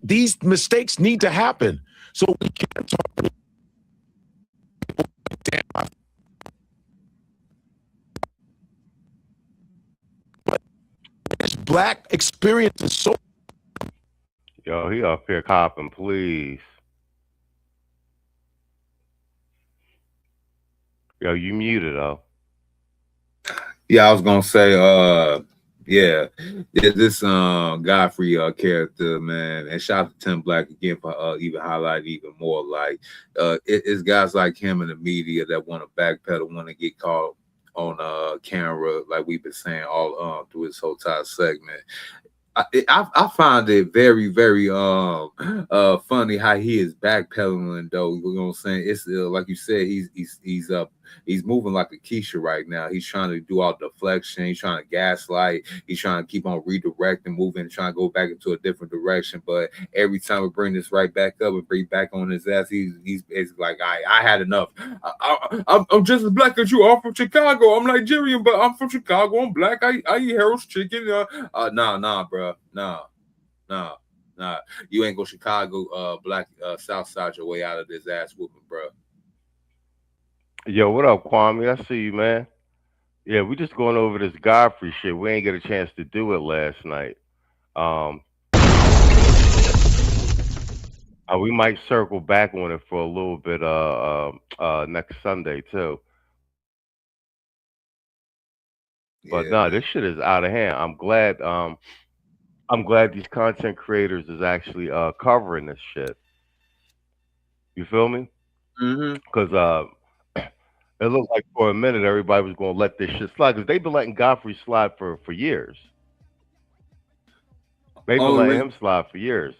These mistakes need to happen. So we can't talk. But this Black experience is so. Yo, he up here copping, please. Yo, you muted though. Yeah, I was gonna say, this Godfrey character, man, and shout out to Tim Black again for even highlight even more. Like, it's guys like him in the media that want to backpedal, want to get caught on camera, like we've been saying all through this whole entire segment. I find it very, very funny how he is backpedaling though. You know what I'm saying? It's like you said, he's moving like a Keisha right now. He's trying to do all deflection, he's trying to gaslight, he's trying to keep on redirecting, moving, trying to go back into a different direction. But every time we bring this right back up and bring back on his ass, he's basically like, I had enough. I'm just as black as you are from Chicago. I'm Nigerian, but I'm from Chicago. I'm black. I eat Harold's chicken. Nah, bro. Nah. You ain't go Chicago, black South Side your way out of this ass whooping, bro. Yo, what up, Kwame? I see you, man. Yeah, we just going over this Godfrey shit. We ain't get a chance to do it last night. We might circle back on it for a little bit next Sunday too. But no, this shit is out of hand. I'm glad these content creators is actually covering this shit. You feel me? Because it looked like for a minute everybody was going to let this shit slide because they've been letting Godfrey slide for years. They've been letting him slide for years.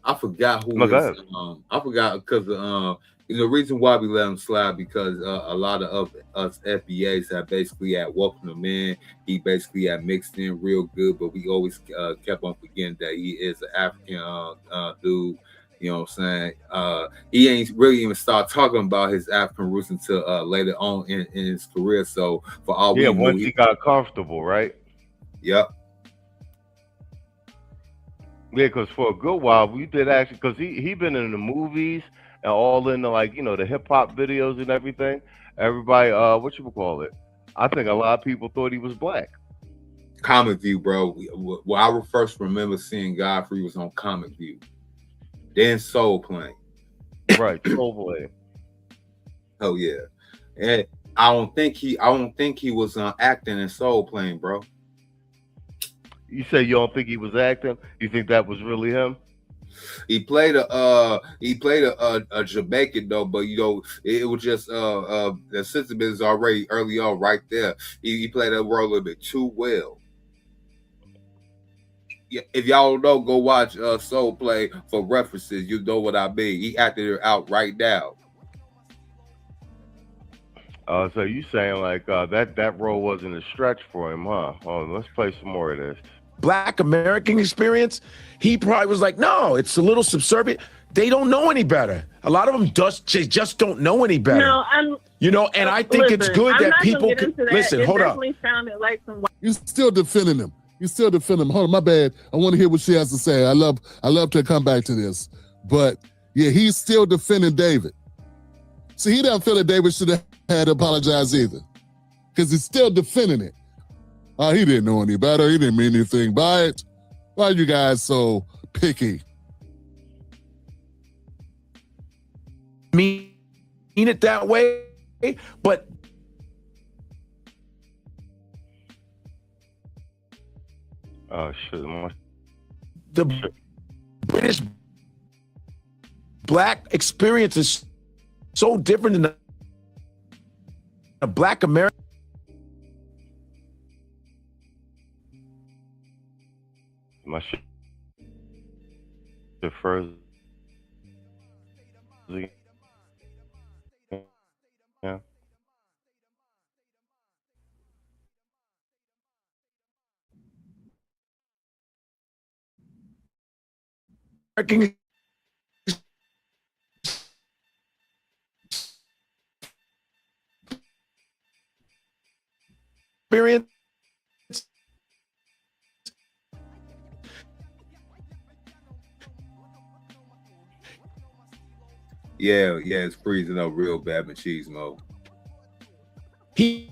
I forgot who was. I forgot because the reason why we let him slide because a lot of us FBAs have basically had welcomed him in. He basically had mixed in real good, but we always kept on forgetting that he is an African dude. You know what I'm saying? He ain't really even start talking about his African roots until later on in his career. So for all we know, once he got comfortable, right? Yep. Yeah, because for a good while we did actually, because he been in the movies and all in the the hip hop videos and everything. Everybody, what you call it? I think a lot of people thought he was black. Comic View, bro. Well, I first remember seeing Godfrey was on Comic View. Then Soul Plane. Right, Soul Plane. Oh yeah. And I don't think he was acting in Soul Plane, bro. You say you don't think he was acting? You think that was really him? He played a Jamaican though, but it was just the system is already early on right there. He played that role a little bit too well. If y'all don't know, go watch Soul Play for references. You know what I mean. He acted it out right now. So you saying like that role wasn't a stretch for him, huh? Oh, let's play some more of this. Black American experience, he probably was like, no, it's a little subservient. They don't know any better. A lot of them just don't know any better. No, and I think it's good that people can listen. Hold up. Sounded like some. You still defending him. Hold on, my bad. I want to hear what she has to say. I love to come back to this. But yeah, he's still defending David. See, he doesn't feel that David should have had to apologize either. Because he's still defending it. He didn't know any better. He didn't mean anything by it. Why are you guys so picky? Mean it that way, but oh shit! The British black experience is so different than a black American. My shit first. Yeah. American experience. Yeah, it's freezing up real bad, machismo. He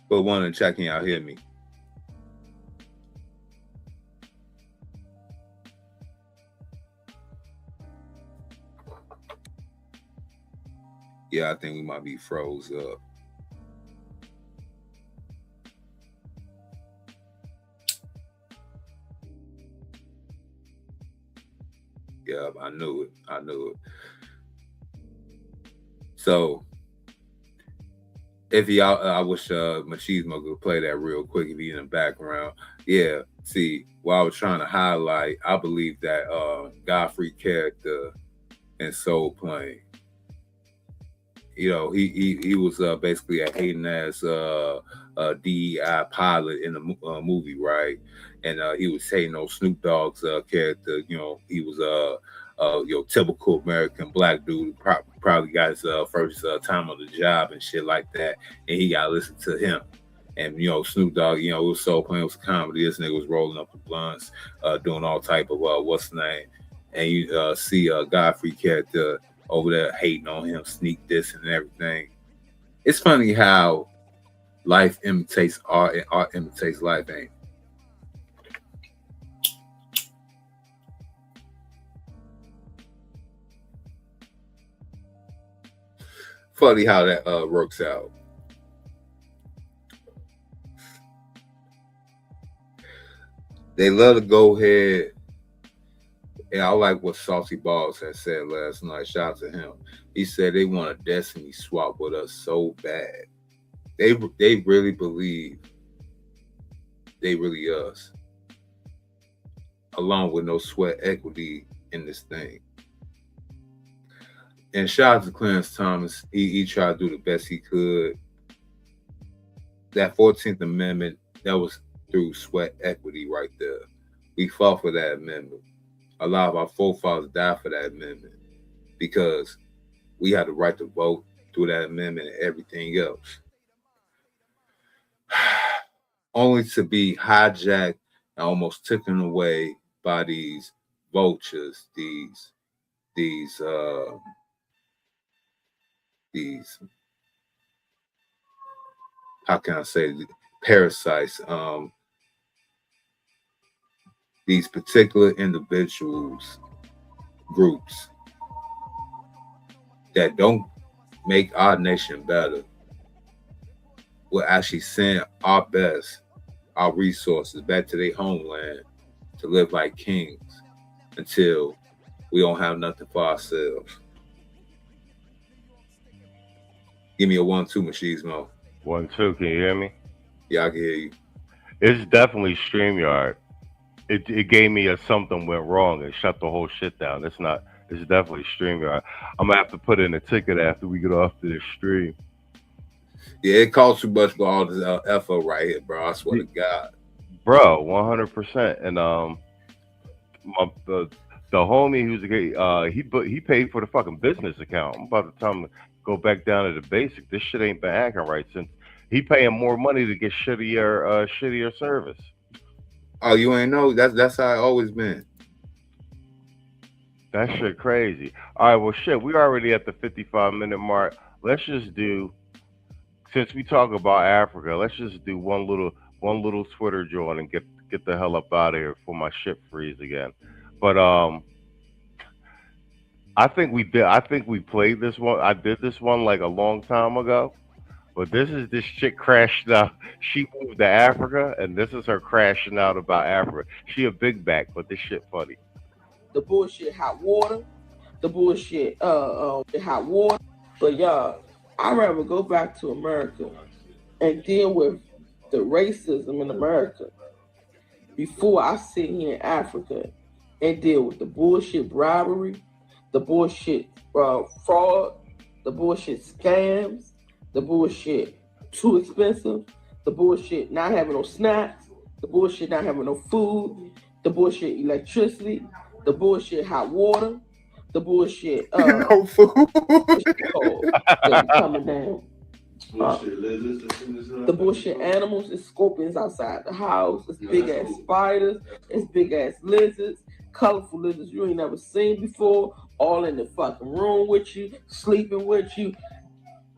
But one and check, can y'all hear me? Yeah, I think we might be froze up. Yep, I knew it. So, if y'all, I wish Machismo could play that real quick if he's in the background. Yeah, see, what I was trying to highlight, I believe that Godfrey character in Soul Plane, you know, he was basically a hating ass DEI pilot in the movie, right? And he was hating on Snoop Dogg's character. You know, he was typical American black dude. Probably got his first time on the job and shit like that, and he got to listen to him. And you know, Snoop Dogg, you know, it was Soul Plane, it was comedy. This nigga was rolling up the blunts, doing all type of what's the name, and you see Godfrey character over there hating on him, sneak this and everything. It's funny how life imitates art and art imitates life, ain't it? Funny how that works out. They love to go ahead. And I like what Saucy Balls had said last night. Shout out to him. He said they want a destiny swap with us so bad. They really believe they really us. Along with no sweat equity in this thing. And shout out to Clarence Thomas. He tried to do the best he could. That 14th Amendment, that was through sweat equity right there. We fought for that amendment. A lot of our forefathers died for that amendment because we had the right to vote through that amendment and everything else. Only to be hijacked and almost taken away by these vultures, these how can I say, parasites, these particular individuals, groups that don't make our nation better will actually send our best, our resources back to their homeland to live like kings until we don't have nothing for ourselves. Give me a 1-2, Machismo. 1-2, can you hear me? Yeah, I can hear you. It's definitely StreamYard. It gave me a something went wrong and shut the whole shit down. It's definitely StreamYard. I'm gonna have to put in a ticket after we get off this stream. Yeah, it costs too much for all this effort right here, bro. I swear to God. Bro, 100%. And the homie who's he paid for the fucking business account. I'm about to tell him to go back down to the basic. This shit ain't been acting right since he paying more money to get shittier service. Oh, you ain't know? That's how it always been. That shit crazy. All right, well, shit, we already at the 55-minute mark. Let's just do, since we talk about Africa, let's just do one little Twitter joint and get the hell up out of here before my shit freeze again. But I think we played this one. I did this one like a long time ago. But this chick crashed out. She moved to Africa, and this is her crashing out about Africa. She a big back, but this shit funny. The bullshit hot water. The bullshit the hot water. But y'all, I'd rather go back to America and deal with the racism in America before I sit here in Africa and deal with the bullshit bribery, the bullshit fraud, the bullshit scams, the bullshit too expensive, the bullshit not having no snacks, the bullshit not having no food, the bullshit electricity, the bullshit hot water, the bullshit no food coming down. The bullshit animals, it's scorpions outside the house, it's big ass spiders, it's big ass lizards, colorful lizards you ain't never seen before, all in the fucking room with you, sleeping with you.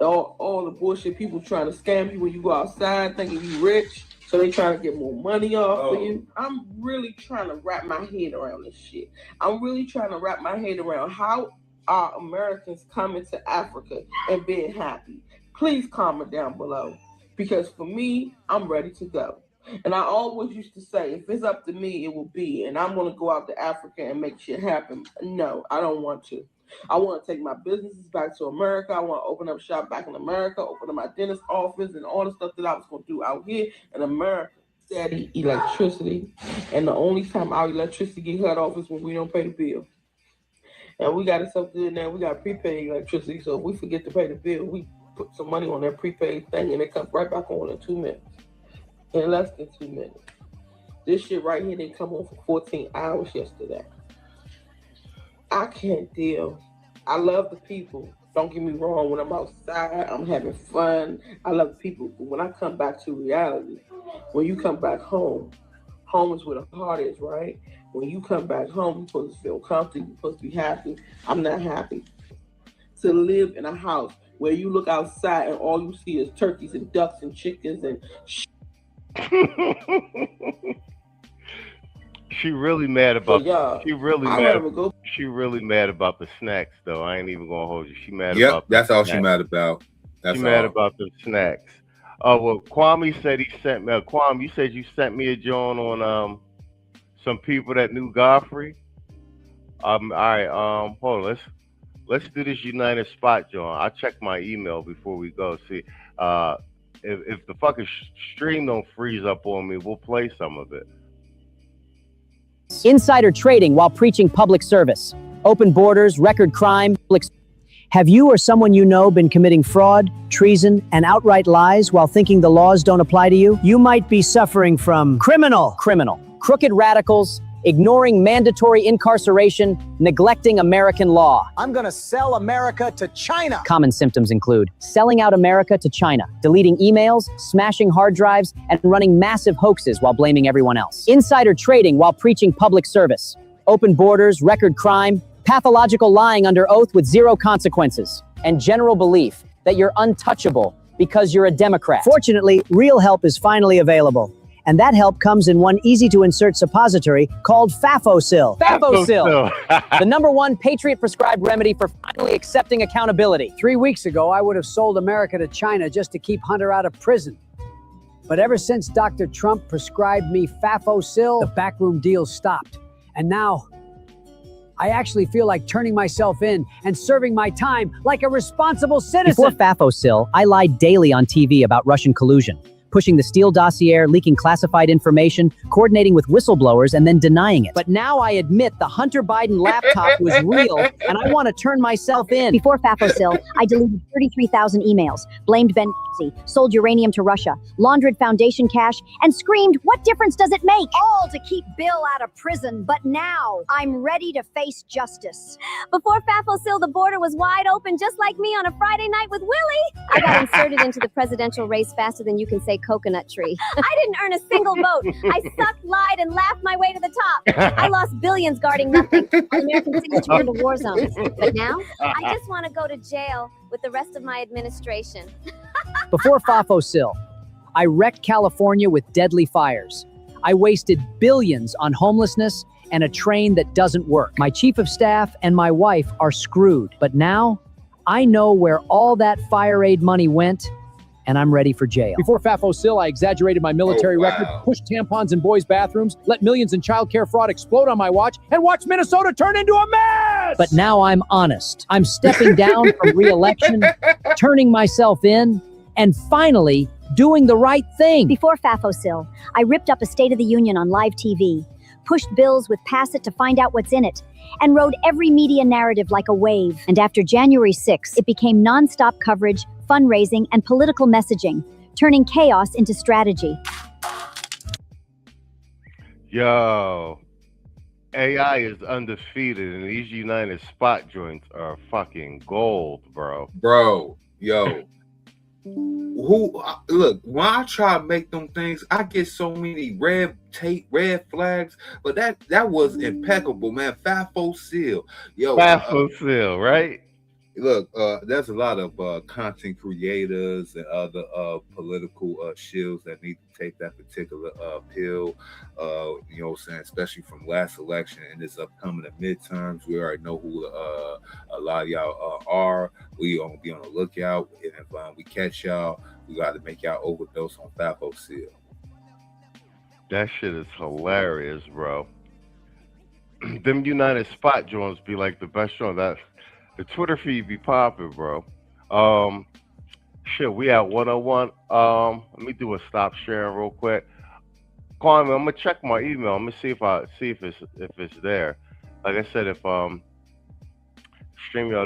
All the bullshit people trying to scam you when you go outside thinking you rich, so they trying to get more money off of you. I'm really trying to wrap my head around this shit. I'm really trying to wrap my head around how are Americans coming to Africa and being happy. Please comment down below, because for me, I'm ready to go. And I always used to say, if it's up to me, it will be. And I'm going to go out to Africa and make shit happen. No, I don't want to. I want to take my businesses back to America. I want to open up shop back in America, open up my dentist office and all the stuff that I was going to do out here in America. Steady electricity. And the only time our electricity get cut off is when we don't pay the bill. And we got it so good now, we got prepaid electricity. So if we forget to pay the bill, we put some money on that prepaid thing and it comes right back on in 2 minutes. In less than 2 minutes. This shit right here didn't come on for 14 hours yesterday. I can't deal. I love the people. Don't get me wrong. When I'm outside, I'm having fun. I love the people. But when I come back to reality, when you come back home, home is where the heart is, right? When you come back home, you're supposed to feel comfortable. You're supposed to be happy. I'm not happy. To live in a house where you look outside and all you see is turkeys and ducks and chickens and She really mad about. So, she really mad about the snacks, though. I ain't even gonna hold you. She mad Yep, about. that's all she snacks. mad about. That's She mad all. about the snacks. Oh well, Kwame said he sent me. Kwame, you said you sent me a joint on some people that knew Godfrey. All right. Hold on. Let's do this United Spot joint. I check my email before we go. See, if the fucking stream don't freeze up on me, we'll play some of it. Insider trading while preaching public service. Open borders, record crime. Have you or someone you know been committing fraud, treason, and outright lies while thinking the laws don't apply to you? You might be suffering from criminal, crooked radicals, ignoring mandatory incarceration, neglecting American law. I'm gonna sell America to China. Common symptoms include selling out America to China, deleting emails, smashing hard drives, and running massive hoaxes while blaming everyone else. Insider trading while preaching public service. Open borders, record crime, pathological lying under oath with zero consequences, and general belief that you're untouchable because you're a Democrat. Fortunately, real help is finally available. And that help comes in one easy-to-insert suppository called Fafosil. Fafosil, the #1 Patriot-prescribed remedy for finally accepting accountability. 3 weeks ago, I would have sold America to China just to keep Hunter out of prison. But ever since Dr. Trump prescribed me Fafosil, the backroom deals stopped. And now, I actually feel like turning myself in and serving my time like a responsible citizen. Before Fafosil, I lied daily on TV about Russian collusion, pushing the Steele dossier, leaking classified information, coordinating with whistleblowers, and then denying it. But now I admit the Hunter Biden laptop was real, and I want to turn myself in. Before Fafosil, I deleted 33,000 emails, blamed Benghazi, sold uranium to Russia, laundered foundation cash, and screamed, "What difference does it make?" All to keep Bill out of prison. But now, I'm ready to face justice. Before Fafosil, the border was wide open, just like me on a Friday night with Willie. I got inserted into the presidential race faster than you can say coconut tree. I didn't earn a single vote. I sucked, lied, and laughed my way to the top. I lost billions guarding nothing. American signature into war zones. But now, I just want to go to jail with the rest of my administration. Before Fafosil, I wrecked California with deadly fires. I wasted billions on homelessness and a train that doesn't work. My chief of staff and my wife are screwed. But now, I know where all that fire aid money went, and I'm ready for jail. Before Fafosil, I exaggerated my military record, pushed tampons in boys' bathrooms, let millions in childcare fraud explode on my watch, and watched Minnesota turn into a mess! But now I'm honest. I'm stepping down from re-election, turning myself in, and finally doing the right thing. Before Fafosil, I ripped up a State of the Union on live TV, pushed bills with Pass It to find out what's in it, and rode every media narrative like a wave. And after January 6th, it became nonstop coverage, fundraising, and political messaging, turning chaos into strategy. Yo, AI is undefeated, and these United Spot joints are fucking gold, bro. Bro, yo. Look, when I try to make them things, I get so many red flags, but that was impeccable, man. Fafosil, yo. Fafosil, right? Look, there's a lot of content creators and other political shills that need to take that particular pill. You know what I'm saying? Especially from last election and this upcoming midterms. We already know who a lot of y'all are. We gonna be on the lookout. And if we catch y'all, we got to make y'all overdose on Fafosil. That shit is hilarious, bro. Them United Spot joints be like the best joint. That the Twitter feed be popping, bro. Shit, we at 101. Let me do a stop sharing real quick. Kwame, I'm gonna check my email. I'm gonna see if it's there. Like I said, if StreamYard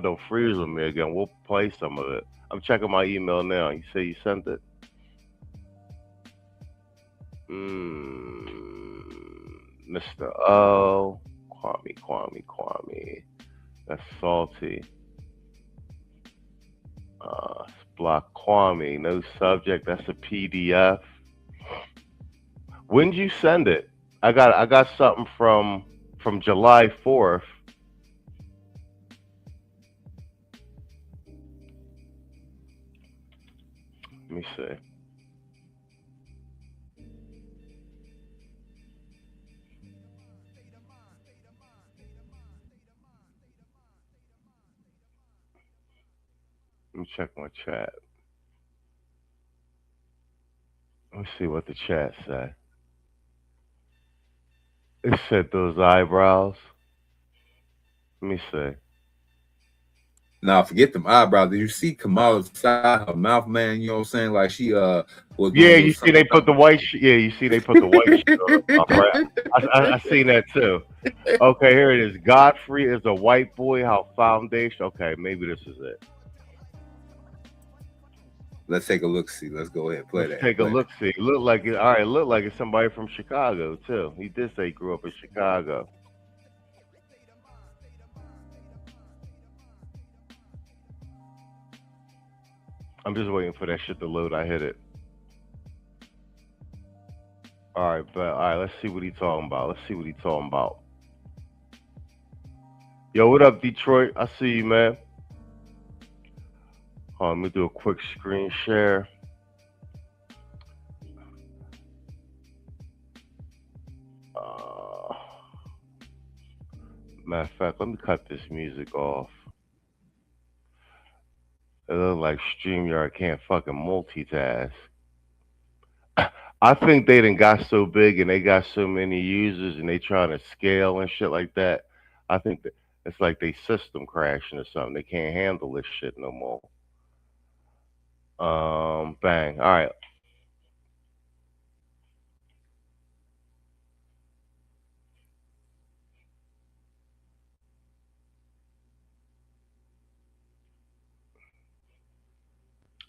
don't freeze with me again, we'll play some of it. I'm checking my email now. You say you sent it? Mr. O. Kwame. That's salty. Block Kwame. No subject. That's a PDF. When did you send it? I got something from July 4th. Let me see. Let me check my chat. Let's see what the chat said. It said those eyebrows. Let me see. Nah, forget them eyebrows. Did you see Kamala's side, her mouth, man? You know what I'm saying? Like she was. Yeah, you see they put the white. You see they put the white shit on. Right. I seen that too. Okay, here it is. Godfrey is a white boy. How foundation? Okay, maybe this is it. Let's take a look. See, let's go ahead and play that. Take a look. See, look like it. All right, look like it's somebody from Chicago too. He did say he grew up in Chicago. I'm just waiting for that shit to load. I hit it. All right, but all right, let's see what he's talking about. Yo, what up, Detroit? I see you, man. Let me do a quick screen share. Matter of fact, let me cut this music off. It looks like StreamYard can't fucking multitask. I think they done got so big and they got so many users and they trying to scale and shit like that. I think that it's like they system crashing or something. They can't handle this shit no more. Bang. All right.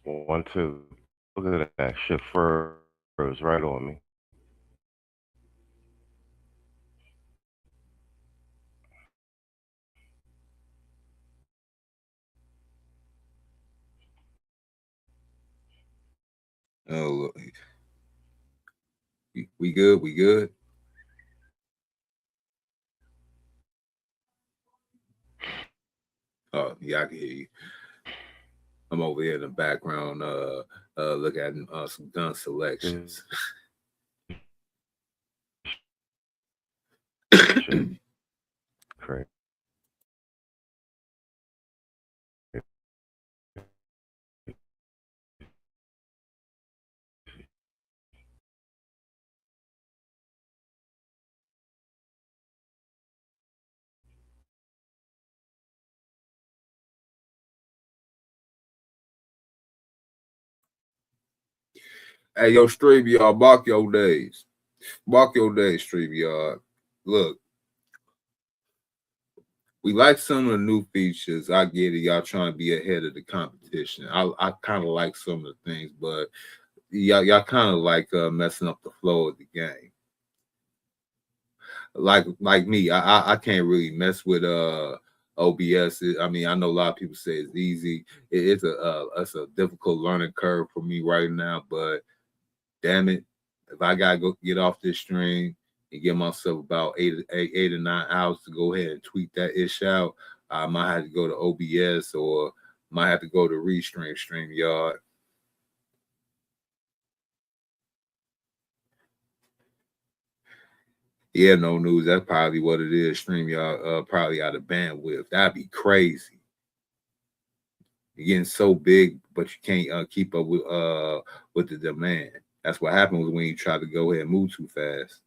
One, two. Look at that shit froze right on me. Oh, we good? We good? Oh, yeah, I can hear you. I'm over here in the background, looking at some gun selections. Correct. Hey, yo, StreamYard, bark your days. Bark your days, StreamYard. Look, we like some of the new features. I get it. Y'all trying to be ahead of the competition. I kind of like some of the things, but y'all kind of like messing up the flow of the game. Like me, I can't really mess with OBS. I mean, I know a lot of people say it's easy. It's a difficult learning curve for me right now, but damn it, if I gotta go get off this stream and give myself about eight or 9 hours to go ahead and tweet that ish out, I might have to go to OBS or might have to go to Restream StreamYard. Yeah, no news. That's probably what it is. StreamYard probably out of bandwidth. That'd be crazy. You're getting so big, but you can't keep up with the demand. That's what happens when you try to go ahead and move too fast.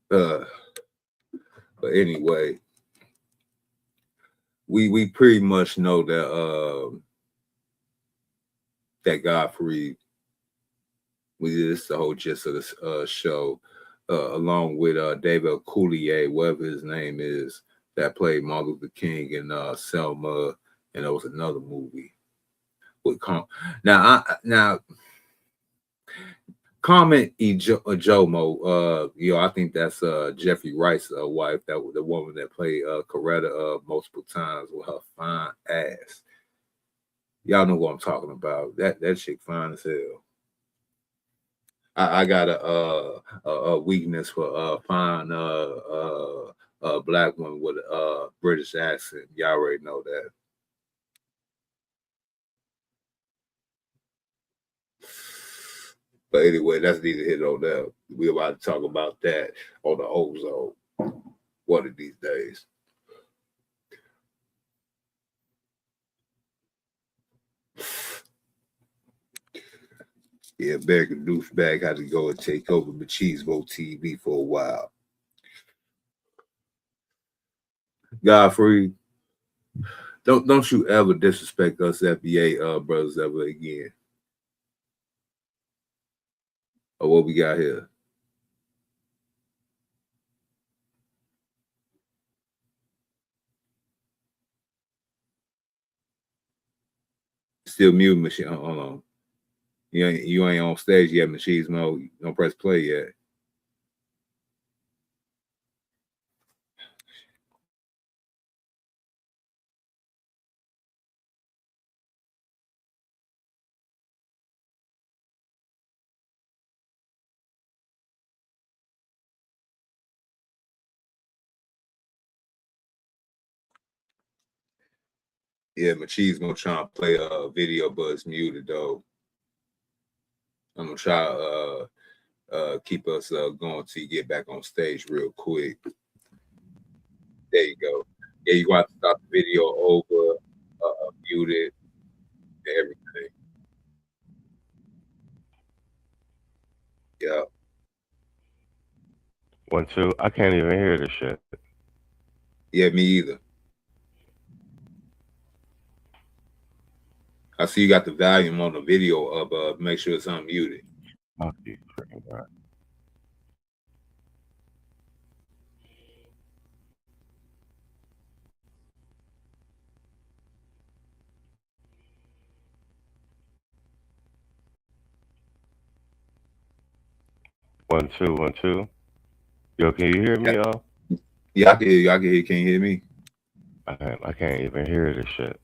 But anyway, we pretty much know that that Godfrey, this is the whole gist of this show, along with David Coulier, whatever his name is, that played Martin Luther King in Selma, and there was another movie with now Comment Jomo, I think that's Jeffrey Wright's wife, that was the woman that played Coretta multiple times with her fine ass. Y'all know what I'm talking about. That chick fine as hell. I got a weakness for fine black women with a British accent. Y'all already know that. But anyway, that's neither here nor there. We're about to talk about that on the Ozone one of these days. Yeah, American Douchebag had to go and take over Machismo TV for a while. Godfrey, don't you ever disrespect us FBA brothers ever again. Oh, what we got here? Still mute, machine. Hold on. You ain't on stage yet, Machismo. Don't press play yet. Yeah, Machismo trying to play a video, but it's muted though. I'm gonna try keep us going till you get back on stage real quick. There you go. Yeah, you got to stop the video over, mute it, everything. Yeah. 1, 2. I can't even hear this shit. Yeah, me either. I see you got the volume on the video up. Make sure it's unmuted. Oh, you freaking God. One, two. Yo, can you hear me, y'all? Yeah, I can hear you. Can you hear me? I can't even hear this shit.